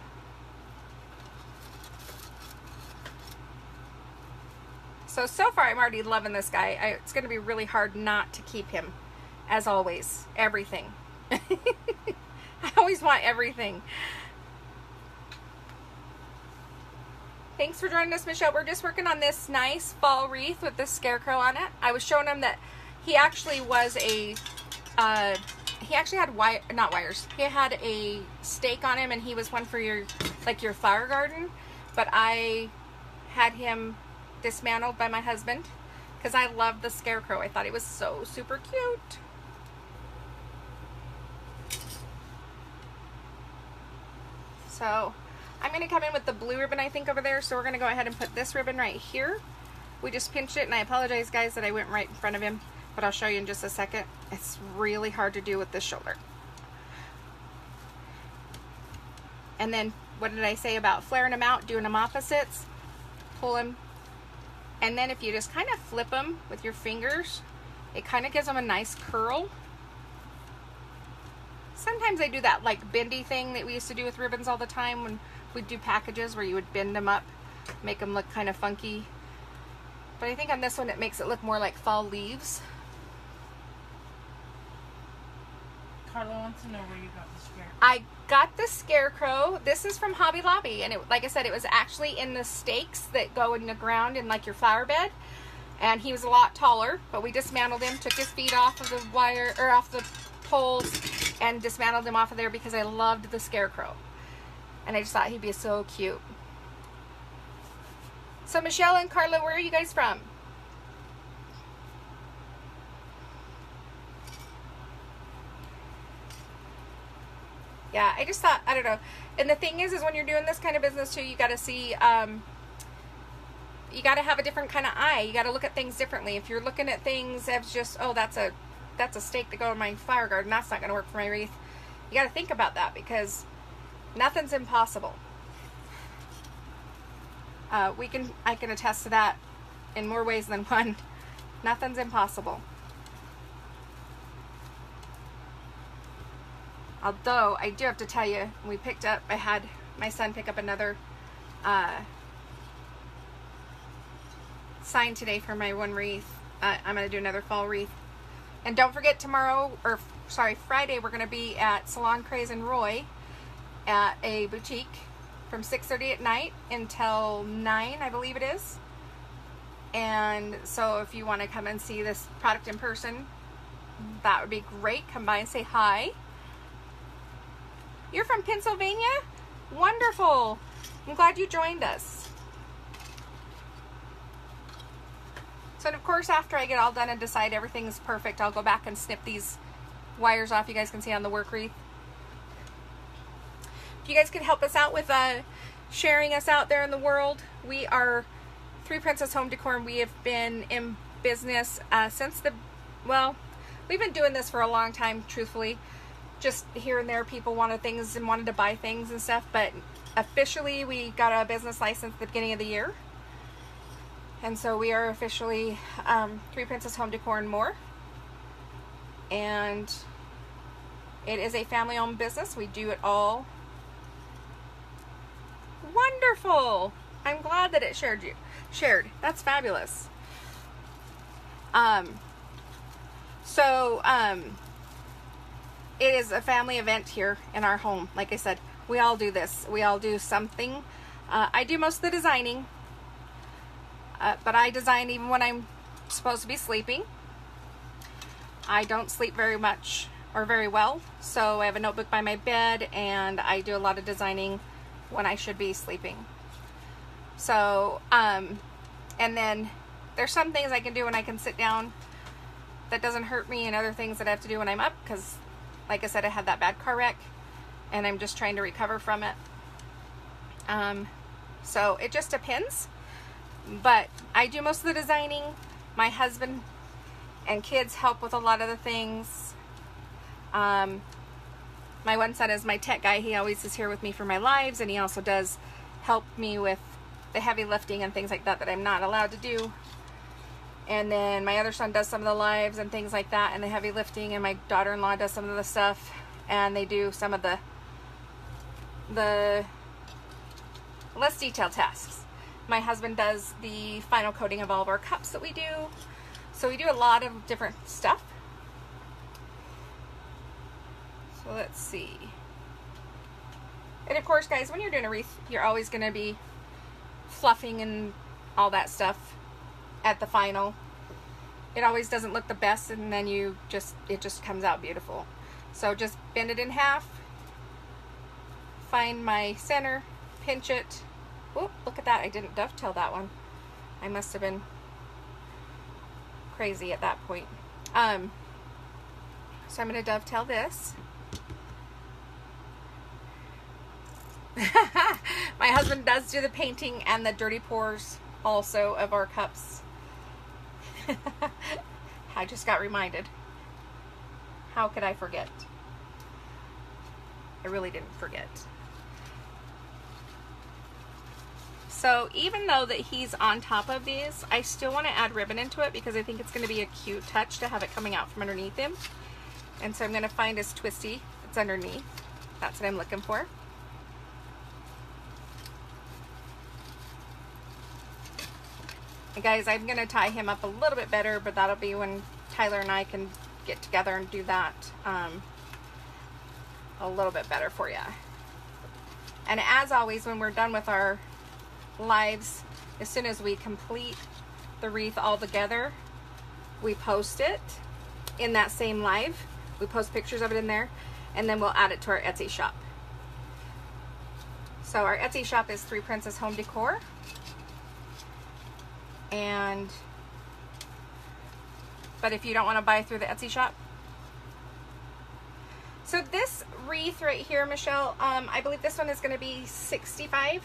[SPEAKER 1] far I'm already loving this guy. It's going to be really hard not to keep him, as always. Everything. I always want everything. Thanks for joining us, Michelle. We're just working on this nice fall wreath with this scarecrow on it. I was showing him that he actually was he actually had not wires. He had a stake on him, and he was one for your flower garden. But I had him dismantled by my husband because I loved the scarecrow. I thought he was so super cute. So I'm going to come in with the blue ribbon, I think, over there. So we're going to go ahead and put this ribbon right here. We just pinched it, and I apologize, guys, that I went right in front of him, but I'll show you in just a second. It's really hard to do with this shoulder. And then, what did I say about flaring them out, doing them opposites? Pull them. And then if you just kind of flip them with your fingers, it kind of gives them a nice curl. Sometimes I do that like bendy thing that we used to do with ribbons all the time when we'd do packages where you would bend them up, make them look kind of funky. But I think on this one it makes it look more like fall leaves.
[SPEAKER 2] Carla wants to know where you got the scarecrow.
[SPEAKER 1] I got the scarecrow. This is from Hobby Lobby, and like I said, it was actually in the stakes that go in the ground in like your flower bed. And he was a lot taller, but we dismantled him, took his feet off of the wire or off the poles, and dismantled him off of there because I loved the scarecrow, and I just thought he'd be so cute. So Michelle and Carla, where are you guys from? Yeah, I just thought, I don't know. And the thing is when you're doing this kind of business too, you got to see, you got to have a different kind of eye. You got to look at things differently. If you're looking at things as just, oh, that's a stake to go in my flower garden, that's not going to work for my wreath. You got to think about that, because nothing's impossible. I can attest to that in more ways than one. Nothing's impossible. Although, I do have to tell you, I had my son pick up another sign today for my one wreath. I'm going to do another fall wreath. And don't forget Friday, we're going to be at Salon Craze and Roy at a boutique from 6:30 at night until 9, I believe it is. And so if you want to come and see this product in person, that would be great. Come by and say hi. You're from Pennsylvania? Wonderful. I'm glad you joined us. So of course, after I get all done and decide everything's perfect, I'll go back and snip these wires off. You guys can see on the work wreath. If you guys could help us out with sharing us out there in the world, we are Three Princess Home Decor, and we have been in business since we've been doing this for a long time, truthfully. Just here and there, people wanted things and wanted to buy things and stuff, but officially we got a business license at the beginning of the year. And so we are officially Three Princess Home Decor and More. And it is a family-owned business. We do it all. Wonderful! I'm glad that it shared. That's fabulous. It is a family event here in our home. Like I said, we all do this. We all do something. I do most of the designing. But I design even when I'm supposed to be sleeping. I don't sleep very much or very well, so I have a notebook by my bed, and I do a lot of designing when I should be sleeping. So, and then there's some things I can do when I can sit down that doesn't hurt me, and other things that I have to do when I'm up, because like I said, I had that bad car wreck, and I'm just trying to recover from it. So it just depends. But I do most of the designing. My husband and kids help with a lot of the things. My one son is my tech guy. He always is here with me for my lives, and he also does help me with the heavy lifting and things like that I'm not allowed to do. And then my other son does some of the lives and things like that, and the heavy lifting, and my daughter-in-law does some of the stuff, and they do some of the less detailed tasks. My husband does the final coating of all of our cups that we do. So we do a lot of different stuff. So let's see. And of course, guys, when you're doing a wreath, you're always going to be fluffing and all that stuff at the final. It always doesn't look the best, and then it just comes out beautiful. So just bend it in half. Find my center, pinch it. Oh, look at that. I didn't dovetail that one. I must have been crazy at that point. So I'm going to dovetail this. My husband does do the painting and the dirty pours also of our cups. I just got reminded. How could I forget? I really didn't forget. So even though that he's on top of these, I still want to add ribbon into it, because I think it's going to be a cute touch to have it coming out from underneath him. And so I'm going to find his twisty that's underneath. That's what I'm looking for. And guys, I'm going to tie him up a little bit better, but that'll be when Tyler and I can get together and do that a little bit better for you. And as always, when we're done with our lives, as soon as we complete the wreath all together, we post it in that same live. We post pictures of it in there, and then we'll add it to our Etsy shop. So our Etsy shop is Three Princess Home Decor. But if you don't want to buy through the Etsy shop. So this wreath right here, Michelle, I believe this one is going to be $65.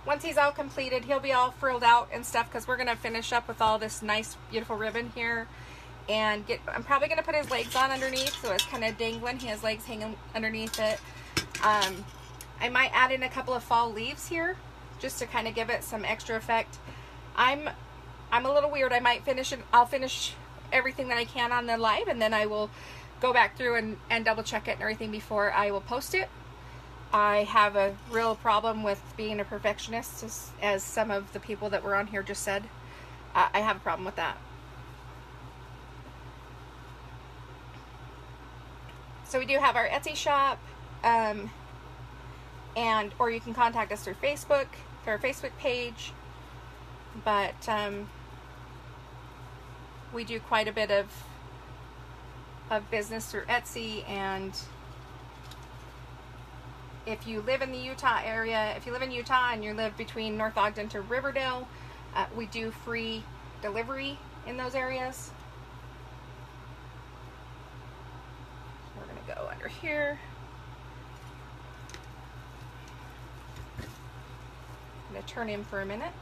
[SPEAKER 1] Once he's all completed, he'll be all frilled out and stuff, because we're going to finish up with all this nice, beautiful ribbon here. And I'm probably going to put his legs on underneath, so it's kind of dangling. He has legs hanging underneath it. I might add in a couple of fall leaves here, just to kind of give it some extra effect. I'm a little weird. I might finish it. I'll finish everything that I can on the live, and then I will go back through and double check it and everything before I will post it. I have a real problem with being a perfectionist, as some of the people that were on here just said. I have a problem with that. So we do have our Etsy shop, and and or you can contact us through Facebook, through our Facebook page. But we do quite a bit of business through Etsy. And if you live in the Utah area, if you live in Utah and you live between North Ogden to Riverdale, we do free delivery in those areas. We're going to go under here. I'm going to turn him for a minute.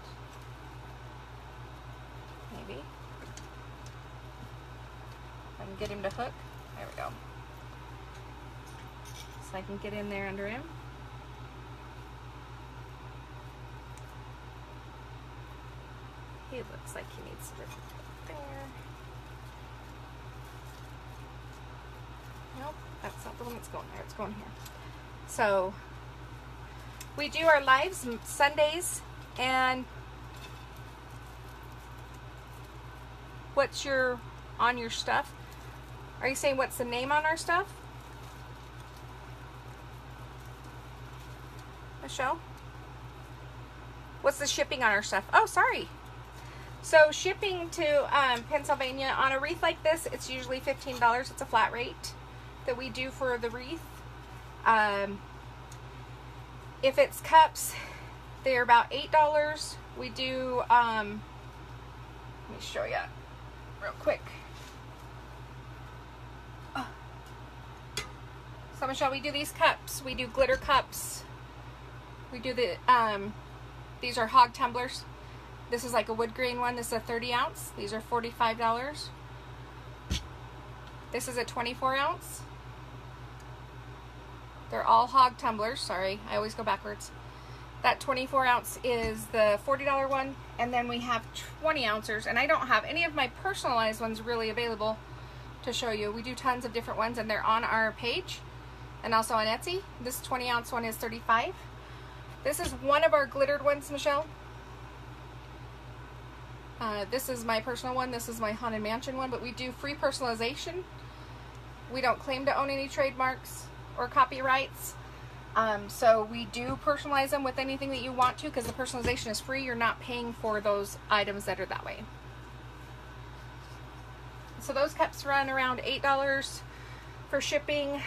[SPEAKER 1] Maybe. I can get him to hook. There we go. So I can get in there under him. He looks like he needs to hook there. Nope, that's not the one that's going there. It's going here. So we do our lives Sundays. And what's your on your stuff? Are you saying what's the name on our stuff, Michelle? What's the shipping on our stuff? Oh, sorry. So shipping to Pennsylvania on a wreath like this, it's usually $15. It's a flat rate that we do for the wreath. If it's cups, they're about $8. We do, let me show you real quick. So Michelle, we do these cups. We do glitter cups. We do the, these are hog tumblers. This is like a wood grain one. This is a 30 ounce. These are $45. This is a 24 ounce. They're all hog tumblers. Sorry, I always go backwards. That 24 ounce is the $40 one. And then we have 20 ounces. And I don't have any of my personalized ones really available to show you. We do tons of different ones and they're on our page and also on Etsy. This 20 ounce one is $35. This is one of our glittered ones, Michelle. This is my personal one. This is my Haunted Mansion one, but we do free personalization. We don't claim to own any trademarks or copyrights. So we do personalize them with anything that you want to because the personalization is free. You're not paying for those items that are that way. So those cups run around $8 for shipping.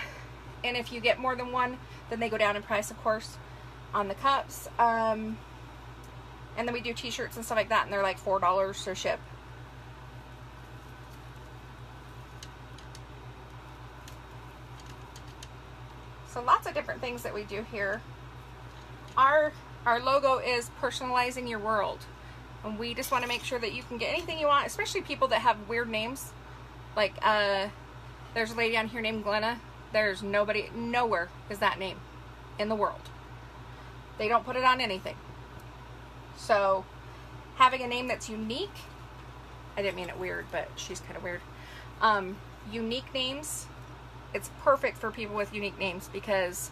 [SPEAKER 1] And if you get more than one, then they go down in price, of course, on the cups. And then we do t-shirts and stuff like that, and they're like $4 to ship. So lots of different things that we do here. Our logo is personalizing your world. And we just want to make sure that you can get anything you want, especially people that have weird names. Like, there's a lady on here named Glenna. There's nobody, nowhere is that name in the world. They don't put it on anything. So, having a name that's unique, I didn't mean it weird, but she's kind of weird. Unique names, it's perfect for people with unique names because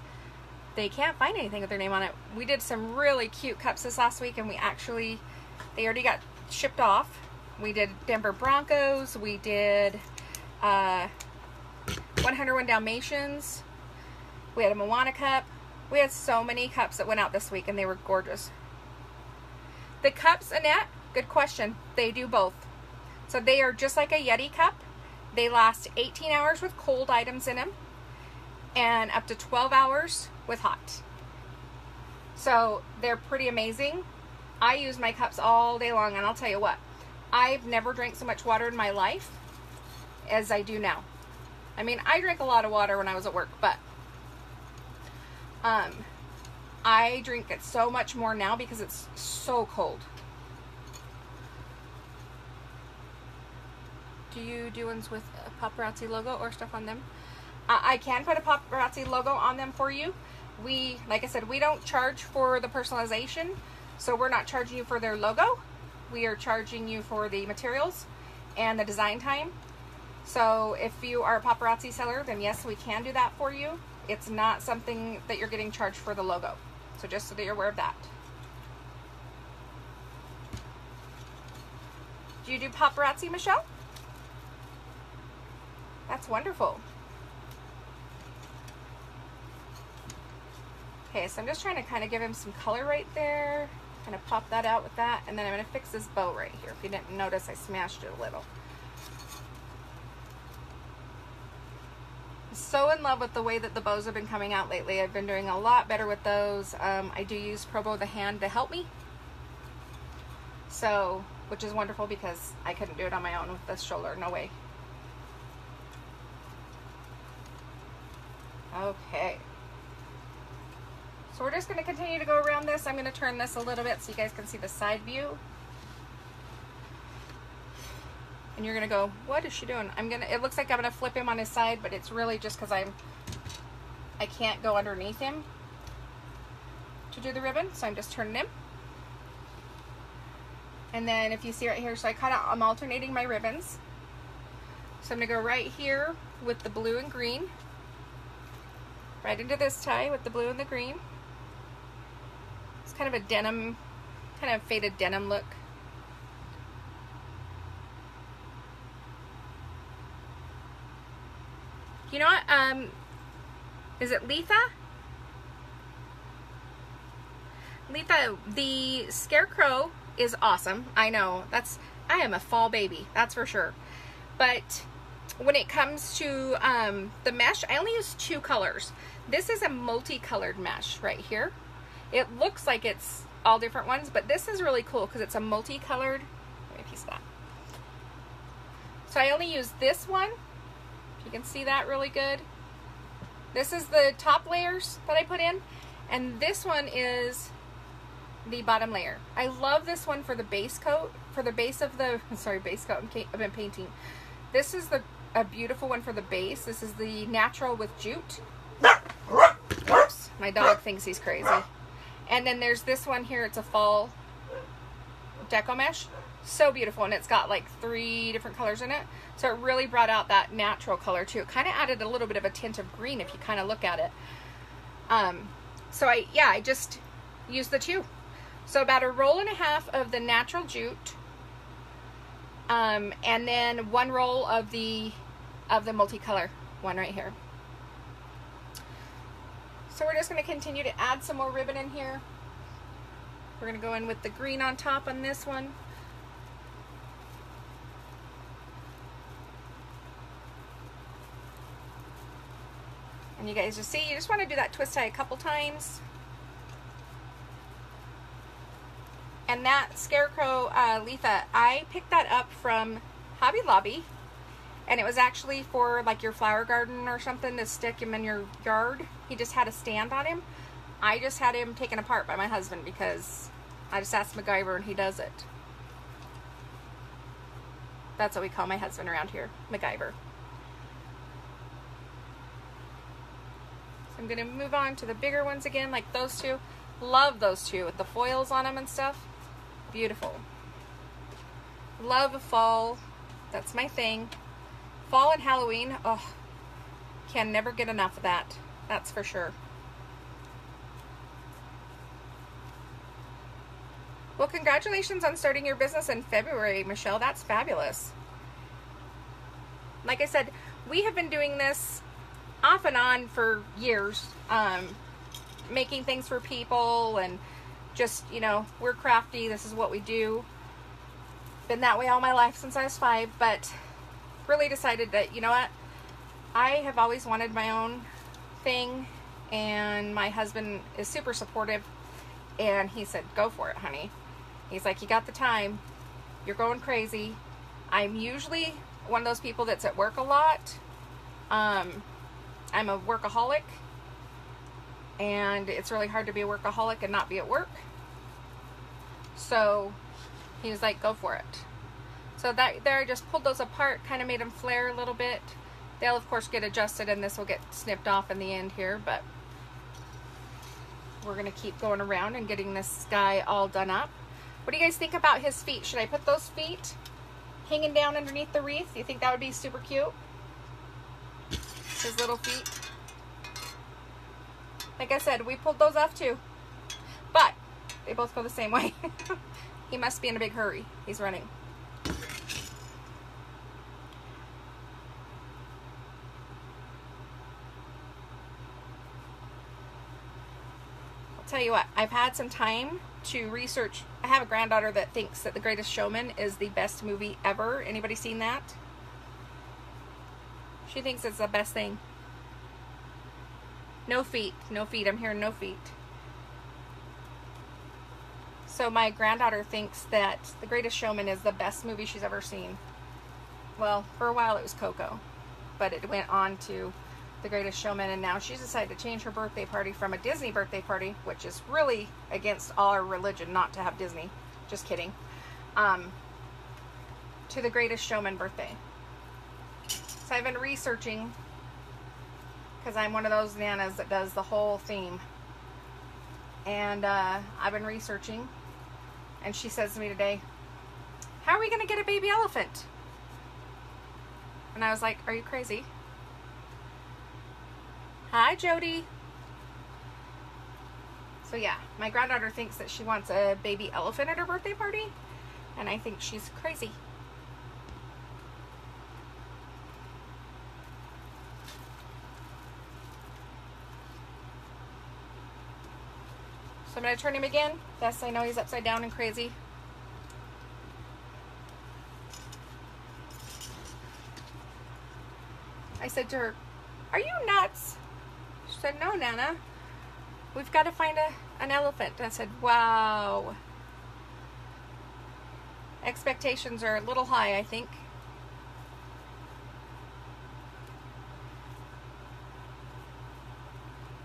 [SPEAKER 1] they can't find anything with their name on it. We did some really cute cups this last week and they already got shipped off. We did Denver Broncos, we did 101 Dalmatians, we had a Moana cup. We had so many cups that went out this week and they were gorgeous. The cups, Annette, good question. They do both. So they are just like a Yeti cup. They last 18 hours with cold items in them and up to 12 hours with hot. So they're pretty amazing. I use my cups all day long, and I'll tell you what, I've never drank so much water in my life as I do now. I mean, I drank a lot of water when I was at work, but I drink it so much more now because it's so cold. Do you do ones with a paparazzi logo or stuff on them? I can put a paparazzi logo on them for you. Like I said, we don't charge for the personalization, so we're not charging you for their logo. We are charging you for the materials and the design time. So if you are a paparazzi seller, then yes, we can do that for you. It's not something that you're getting charged for the logo. So just so that you're aware of that. Do you do paparazzi, Michelle? That's wonderful. Okay, so I'm just trying to kind of give him some color right there. Kind of pop that out with that. And then I'm going to fix this bow right here. If you didn't notice, I smashed it a little. I'm so in love with the way that the bows have been coming out lately. I've been doing a lot better with those. I do use Pro Bow the hand to help me. So, which is wonderful because I couldn't do it on my own with this shoulder. No way. Okay. So we're just going to continue to go around this. I'm going to turn this a little bit so you guys can see the side view. And you're going to go, what is she doing? It looks like I'm going to flip him on his side, but it's really just because I can't go underneath him to do the ribbon. So I'm just turning him. And then if you see right here, so I'm alternating my ribbons. So I'm going to go right here with the blue and green. Right into this tie with the blue and the green. It's kind of a denim, kind of faded denim look. You know what? Is it Letha? Letha, the Scarecrow is awesome. I know. I am a fall baby. That's for sure. But when it comes to the mesh, I only use 2 colors. This is a multicolored mesh right here. It looks like it's all different ones, but this is really cool because it's a multicolored. Let me piece that. So I only use this one. If you can see that really good. This is the top layers that I put in, and this one is the bottom layer. I love this one for the base coat, for the base of the, sorry, base coat, I've been painting. This is a beautiful one for the base. This is the natural with jute. Oops, my dog thinks he's crazy. And then there's this one here. It's a fall deco mesh. So beautiful, and it's got like 3 different colors in it. So it really brought out that natural color too. It kind of added a little bit of a tint of green if you kind of look at it. So I just used the 2. So about a roll and a half of the natural jute, and then 1 roll of the multicolor one right here. So we're just going to continue to add some more ribbon in here. We're going to go in with the green on top on this one. And you guys just see, you just want to do that twist tie a couple times. And that Scarecrow Letha, I picked that up from Hobby Lobby. And it was actually for like your flower garden or something to stick him in your yard. He just had a stand on him. I just had him taken apart by my husband because I just asked MacGyver and he does it. That's what we call my husband around here, MacGyver. So I'm going to move on to the bigger ones again, like those 2. Love those 2 with the foils on them and stuff. Beautiful. Love fall. That's my thing. Fall and Halloween, oh, can never get enough of that. That's for sure. Well, congratulations on starting your business in February, Michelle. That's fabulous. Like I said, we have been doing this off and on for years, making things for people and just, you know, we're crafty. This is what we do. Been that way all my life since I was 5, but really decided that, you know what, I have always wanted my own thing, and my husband is super supportive, and he said, go for it, honey. He's like, you got the time, you're going crazy. I'm usually one of those people that's at work a lot. I'm a workaholic, and it's really hard to be a workaholic and not be at work. So he was like, go for it. So that there, I just pulled those apart, kind of made them flare a little bit. They'll of course get adjusted, and this will get snipped off in the end here, but we're going to keep going around and getting this guy all done up. What do you guys think about his feet? Should I put those feet hanging down underneath the wreath? You think that would be super cute? His little feet. Like I said, we pulled those off too, but they both go the same way. He must be in a big hurry. He's running. tell you what, I've had some time to research. I have a granddaughter that thinks that The Greatest Showman is the best movie ever. Anybody seen that? She thinks it's the best thing. No feet. No feet. I'm hearing no feet. So my granddaughter thinks that The Greatest Showman is the best movie she's ever seen. Well, for a while it was Coco, but it went on to The Greatest Showman, and now she's decided to change her birthday party from a Disney birthday party, which is really against all our religion not to have Disney. Just kidding. To The Greatest Showman birthday. So I've been researching, because I'm one of those nanas that does the whole theme. And I've been researching, and she says to me today, how are we going to get a baby elephant? And I was like, are you crazy? Hi, Jody. So yeah, my granddaughter thinks that she wants a baby elephant at her birthday party, and I think she's crazy. So I'm going to turn him again. Yes, I know he's upside down and crazy. I said to her, are you nuts? She said, no, Nana. We've got to find an elephant. And I said, wow. Expectations are a little high, I think.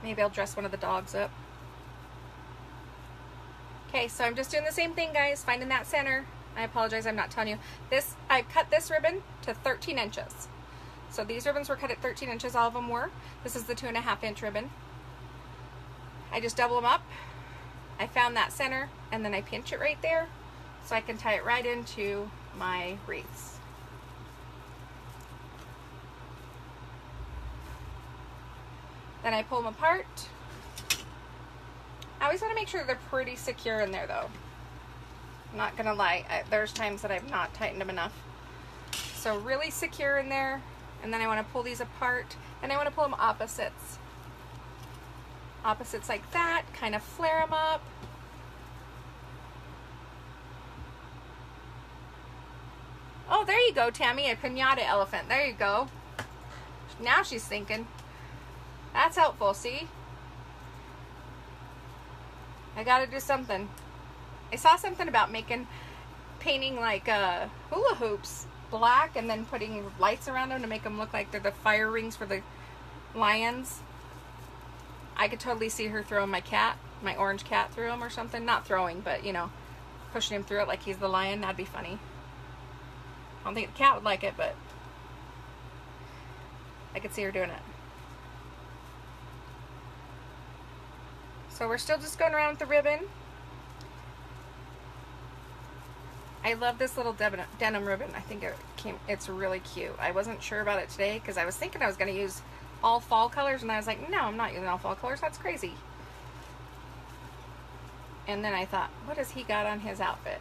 [SPEAKER 1] Maybe I'll dress one of the dogs up. Okay, so I'm just doing the same thing, guys. Finding that center. I apologize, I'm not telling you. I cut this ribbon to 13 inches. So these ribbons were cut at 13 inches, all of them were. This is the 2.5 inch ribbon. I just double them up. I found that center, and then I pinch it right there so I can tie it right into my wreaths. Then I pull them apart. I always want to make sure they're pretty secure in there, though. I'm not gonna lie, there's times that I've not tightened them enough. So really secure in there, and then I want to pull these apart, and I want to pull them opposites. Opposites like that, kind of flare them up. Oh, there you go, Tammy, a pinata elephant. There you go. Now she's thinking. That's helpful, see? I gotta do something. I saw something about painting like hula hoops black and then putting lights around them to make them look like they're the fire rings for the lions. I could totally see her throwing my orange cat through him or something. Not throwing, but you know, pushing him through it like he's the lion. That'd be funny. I don't think the cat would like it, but I could see her doing it. So we're still just going around with the ribbon. I love this little denim ribbon. I think it's really cute. I wasn't sure about it today because I was thinking I was going to use all fall colors, and I was like, no, I'm not using all fall colors. That's crazy. And then I thought, what has he got on his outfit?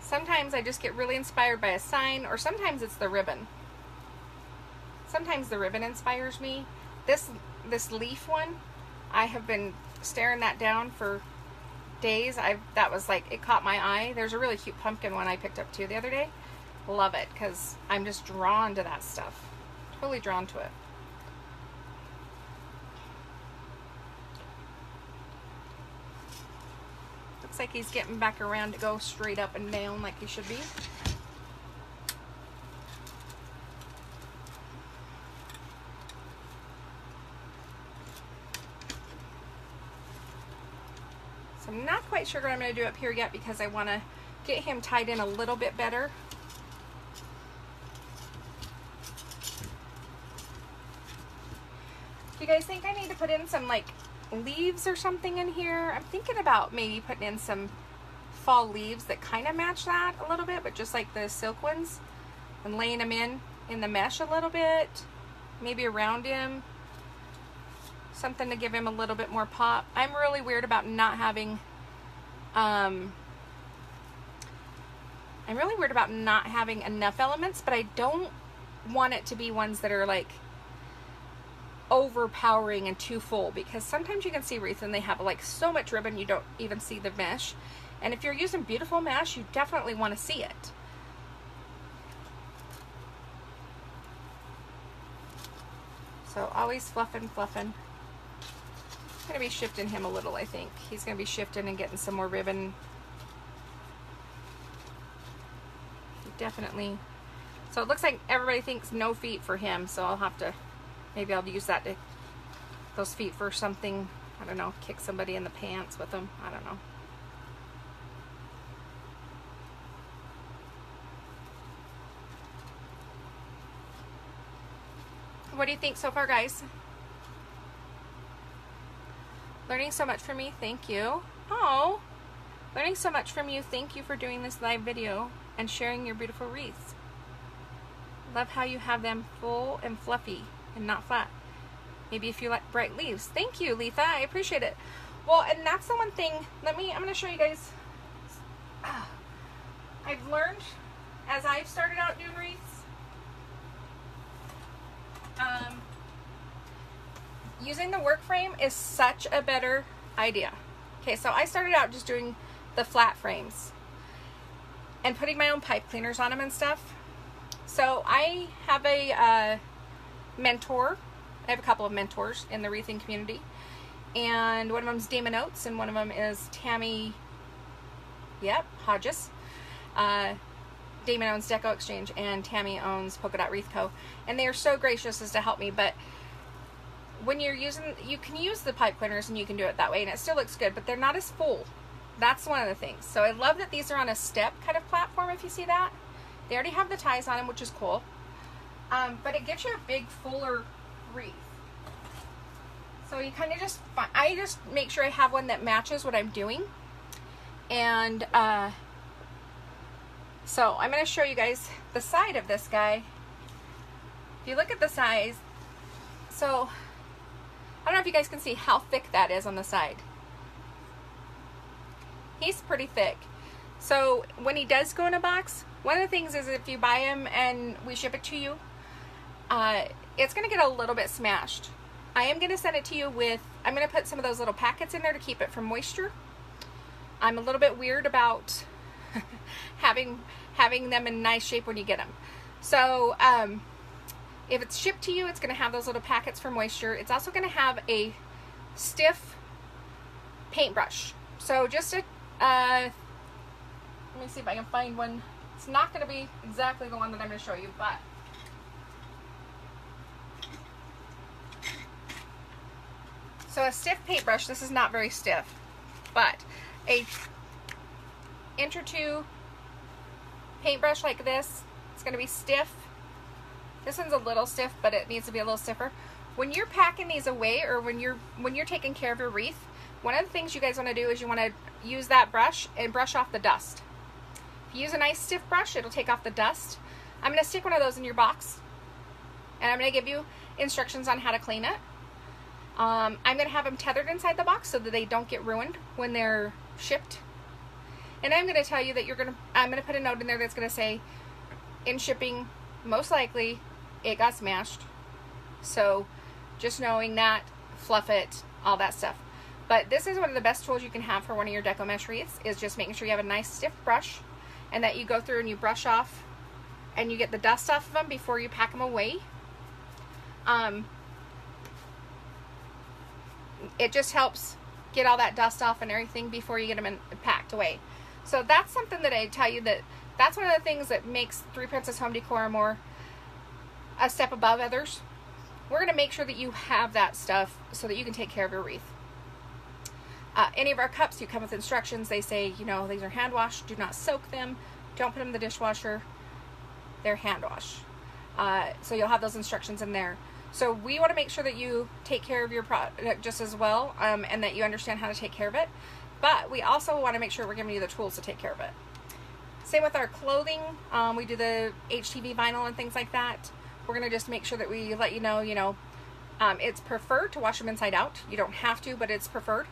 [SPEAKER 1] Sometimes I just get really inspired by a sign, or sometimes it's the ribbon. Sometimes the ribbon inspires me. This leaf one, I have been staring that down for days. That was like, it caught my eye. There's a really cute pumpkin one I picked up too the other day. Love it, because I'm just drawn to that stuff. Totally drawn to it. Looks like he's getting back around to go straight up and down like he should be. So I'm not quite sure what I'm going to do up here yet because I want to get him tied in a little bit better. Do you guys think I need to put in some like leaves or something in here? I'm thinking about maybe putting in some fall leaves that kind of match that a little bit, but just like the silk ones, and laying them in the mesh a little bit, maybe around him. Something to give him a little bit more pop. I'm really weird about not having I'm really weird about not having enough elements, but I don't want it to be ones that are like overpowering and too full, because sometimes you can see wreaths and they have like so much ribbon you don't even see the mesh. And if you're using beautiful mesh, you definitely want to see it. So always fluffing, fluffing. I'm going to be shifting him a little, I think. He's going to be shifting and getting some more ribbon. Definitely. So it looks like everybody thinks no feet for him, so I'll have to, maybe I'll use that to, those feet for something, I don't know, kick somebody in the pants with them. I don't know. What do you think so far, guys? Learning so much from me, thank you. Oh, learning so much from you, thank you for doing this live video and sharing your beautiful wreaths. Love how you have them full and fluffy and not flat. Maybe if you like bright leaves. Thank you, Letha, I appreciate it. Well, and that's the one thing, I'm going to show you guys. I've learned as I've started out doing wreaths, using the work frame is such a better idea. Okay, so I started out just doing the flat frames and putting my own pipe cleaners on them and stuff. So I have a mentor. I have a couple of mentors in the wreathing community, and one of them is Damon Oates and one of them is Tammy, Hodges. Damon owns Deco Exchange and Tammy owns Polka Dot Wreath Co. And they are so gracious as to help me. But when you're using, you can use the pipe cleaners and you can do it that way and it still looks good, but they're not as full. That's one of the things. So I love that these are on a step kind of platform, if you see that. They already have the ties on them, which is cool. But it gives you a big, fuller wreath. So you kind of just, I just make sure I have one that matches what I'm doing. And so I'm going to show you guys the side of this guy. If you look at the size, so I don't know if you guys can see how thick that is on the side. He's pretty thick. So when he does go in a box, one of the things is if you buy him and we ship it to you, it's going to get a little bit smashed. I am going to send it to you with, I'm going to put some of those little packets in there to keep it from moisture. I'm a little bit weird about having them in nice shape when you get them. So if it's shipped to you, it's going to have those little packets for moisture. It's also going to have a stiff paintbrush. So just a, let me see if I can find one. It's not going to be exactly the one that I'm going to show you, but so a stiff paintbrush. This is not very stiff, but a inch or two paintbrush like this. It's going to be stiff. This one's a little stiff, but it needs to be a little stiffer. When you're packing these away, or when you're taking care of your wreath, one of the things you guys want to do is you want to use that brush and brush off the dust. If you use a nice stiff brush, it'll take off the dust. I'm going to stick one of those in your box, and I'm going to give you instructions on how to clean it. I'm going to have them tethered inside the box so that they don't get ruined when they're shipped. And I'm going to tell you that I'm going to put a note in there that's going to say, in shipping, most likely it got smashed. So just knowing that, fluff it, all that stuff. But this is one of the best tools you can have for one of your Deco Mesh wreaths, is just making sure you have a nice stiff brush and that you go through and you brush off and you get the dust off of them before you pack them away. It just helps get all that dust off and everything before you get them packed away. So that's something that I tell you, that's one of the things that makes Three Princess Home Decor more a step above others. We're going to make sure that you have that stuff so that you can take care of your wreath. Any of our cups, you come with instructions. They say, you know, these are hand washed. Do not soak them. Don't put them in the dishwasher. They're hand wash. So you'll have those instructions in there. So we want to make sure that you take care of your product just as well, and that you understand how to take care of it. But we also want to make sure we're giving you the tools to take care of it. Same with our clothing. We do the HTV vinyl and things like that. We're going to just make sure that we let you know, it's preferred to wash them inside out. You don't have to, but it's preferred.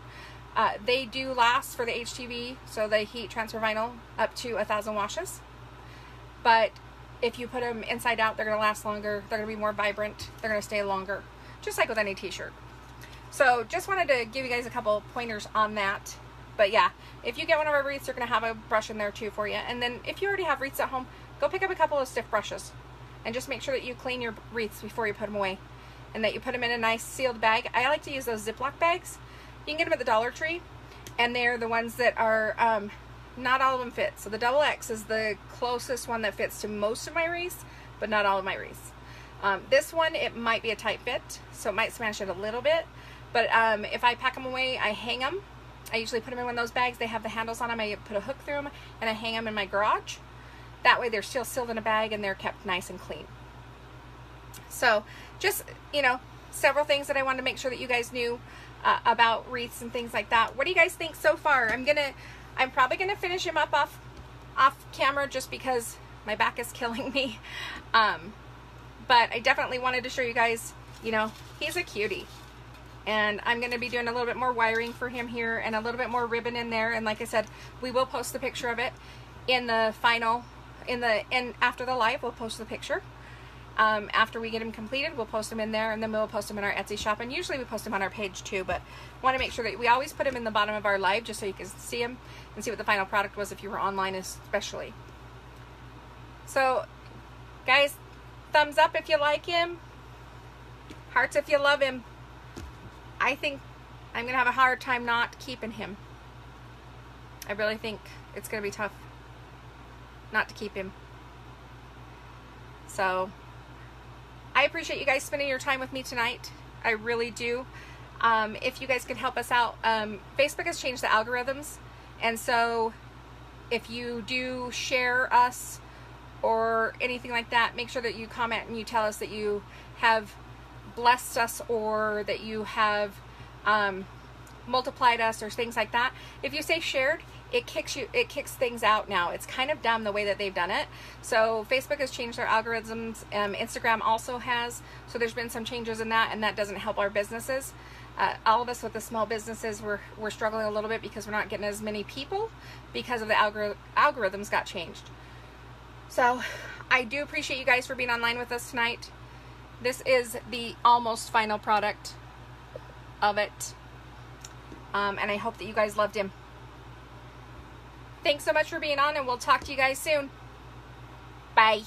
[SPEAKER 1] They do last for the HTV, so the heat transfer vinyl, up to 1,000 washes. But if you put them inside out, they're going to last longer. They're going to be more vibrant. They're going to stay longer. just like with any t-shirt. So just wanted to give you guys a couple pointers on that. But yeah, if you get one of our wreaths, you're going to have a brush in there too for you. And then if you already have wreaths at home, go pick up a couple of stiff brushes. And just make sure that you clean your wreaths before you put them away. And that you put them in a nice sealed bag. I like to use those Ziploc bags. You can get them at the Dollar Tree. And they're the ones that are, not all of them fit. So the Double X is the closest one that fits to most of my wreaths, but not all of my wreaths. This one, it might be a tight fit, so it might smash it a little bit. But if I pack them away, I hang them. I usually put them in one of those bags. They have the handles on them. I put a hook through them, and I hang them in my garage. That way they're still sealed in a bag, and they're kept nice and clean. So just, you know, several things that I wanted to make sure that you guys knew about wreaths and things like that. What do you guys think so far? I'm probably gonna finish him up off camera just because my back is killing me. But I definitely wanted to show you guys, you know, he's a cutie. And I'm going to be doing a little bit more wiring for him here and a little bit more ribbon in there. And like I said, we will post the picture of it in the final, after the live, we'll post the picture. After we get him completed, we'll post them in there, and then we'll post them in our Etsy shop. And usually we post them on our page too, but want to make sure that we always put them in the bottom of our live just so you can see them and see what the final product was if you were online especially. So guys, thumbs up if you like him. Hearts if you love him. I think I'm going to have a hard time not keeping him. I really think it's going to be tough not to keep him. So, I appreciate you guys spending your time with me tonight. I really do. If you guys can help us out, Facebook has changed the algorithms. And so, if you do share us or anything like that, make sure that you comment and you tell us that you have blessed us or that you have multiplied us or things like that. If you say shared, it kicks things out now. It's kind of dumb the way that they've done it. So Facebook has changed their algorithms. Instagram also has. So there's been some changes in that, and that doesn't help our businesses. All of us with the small businesses, we're struggling a little bit because we're not getting as many people because of the algorithms got changed. So I do appreciate you guys for being online with us tonight. This is the almost final product of it. And I hope that you guys loved him. Thanks so much for being on, and we'll talk to you guys soon. Bye.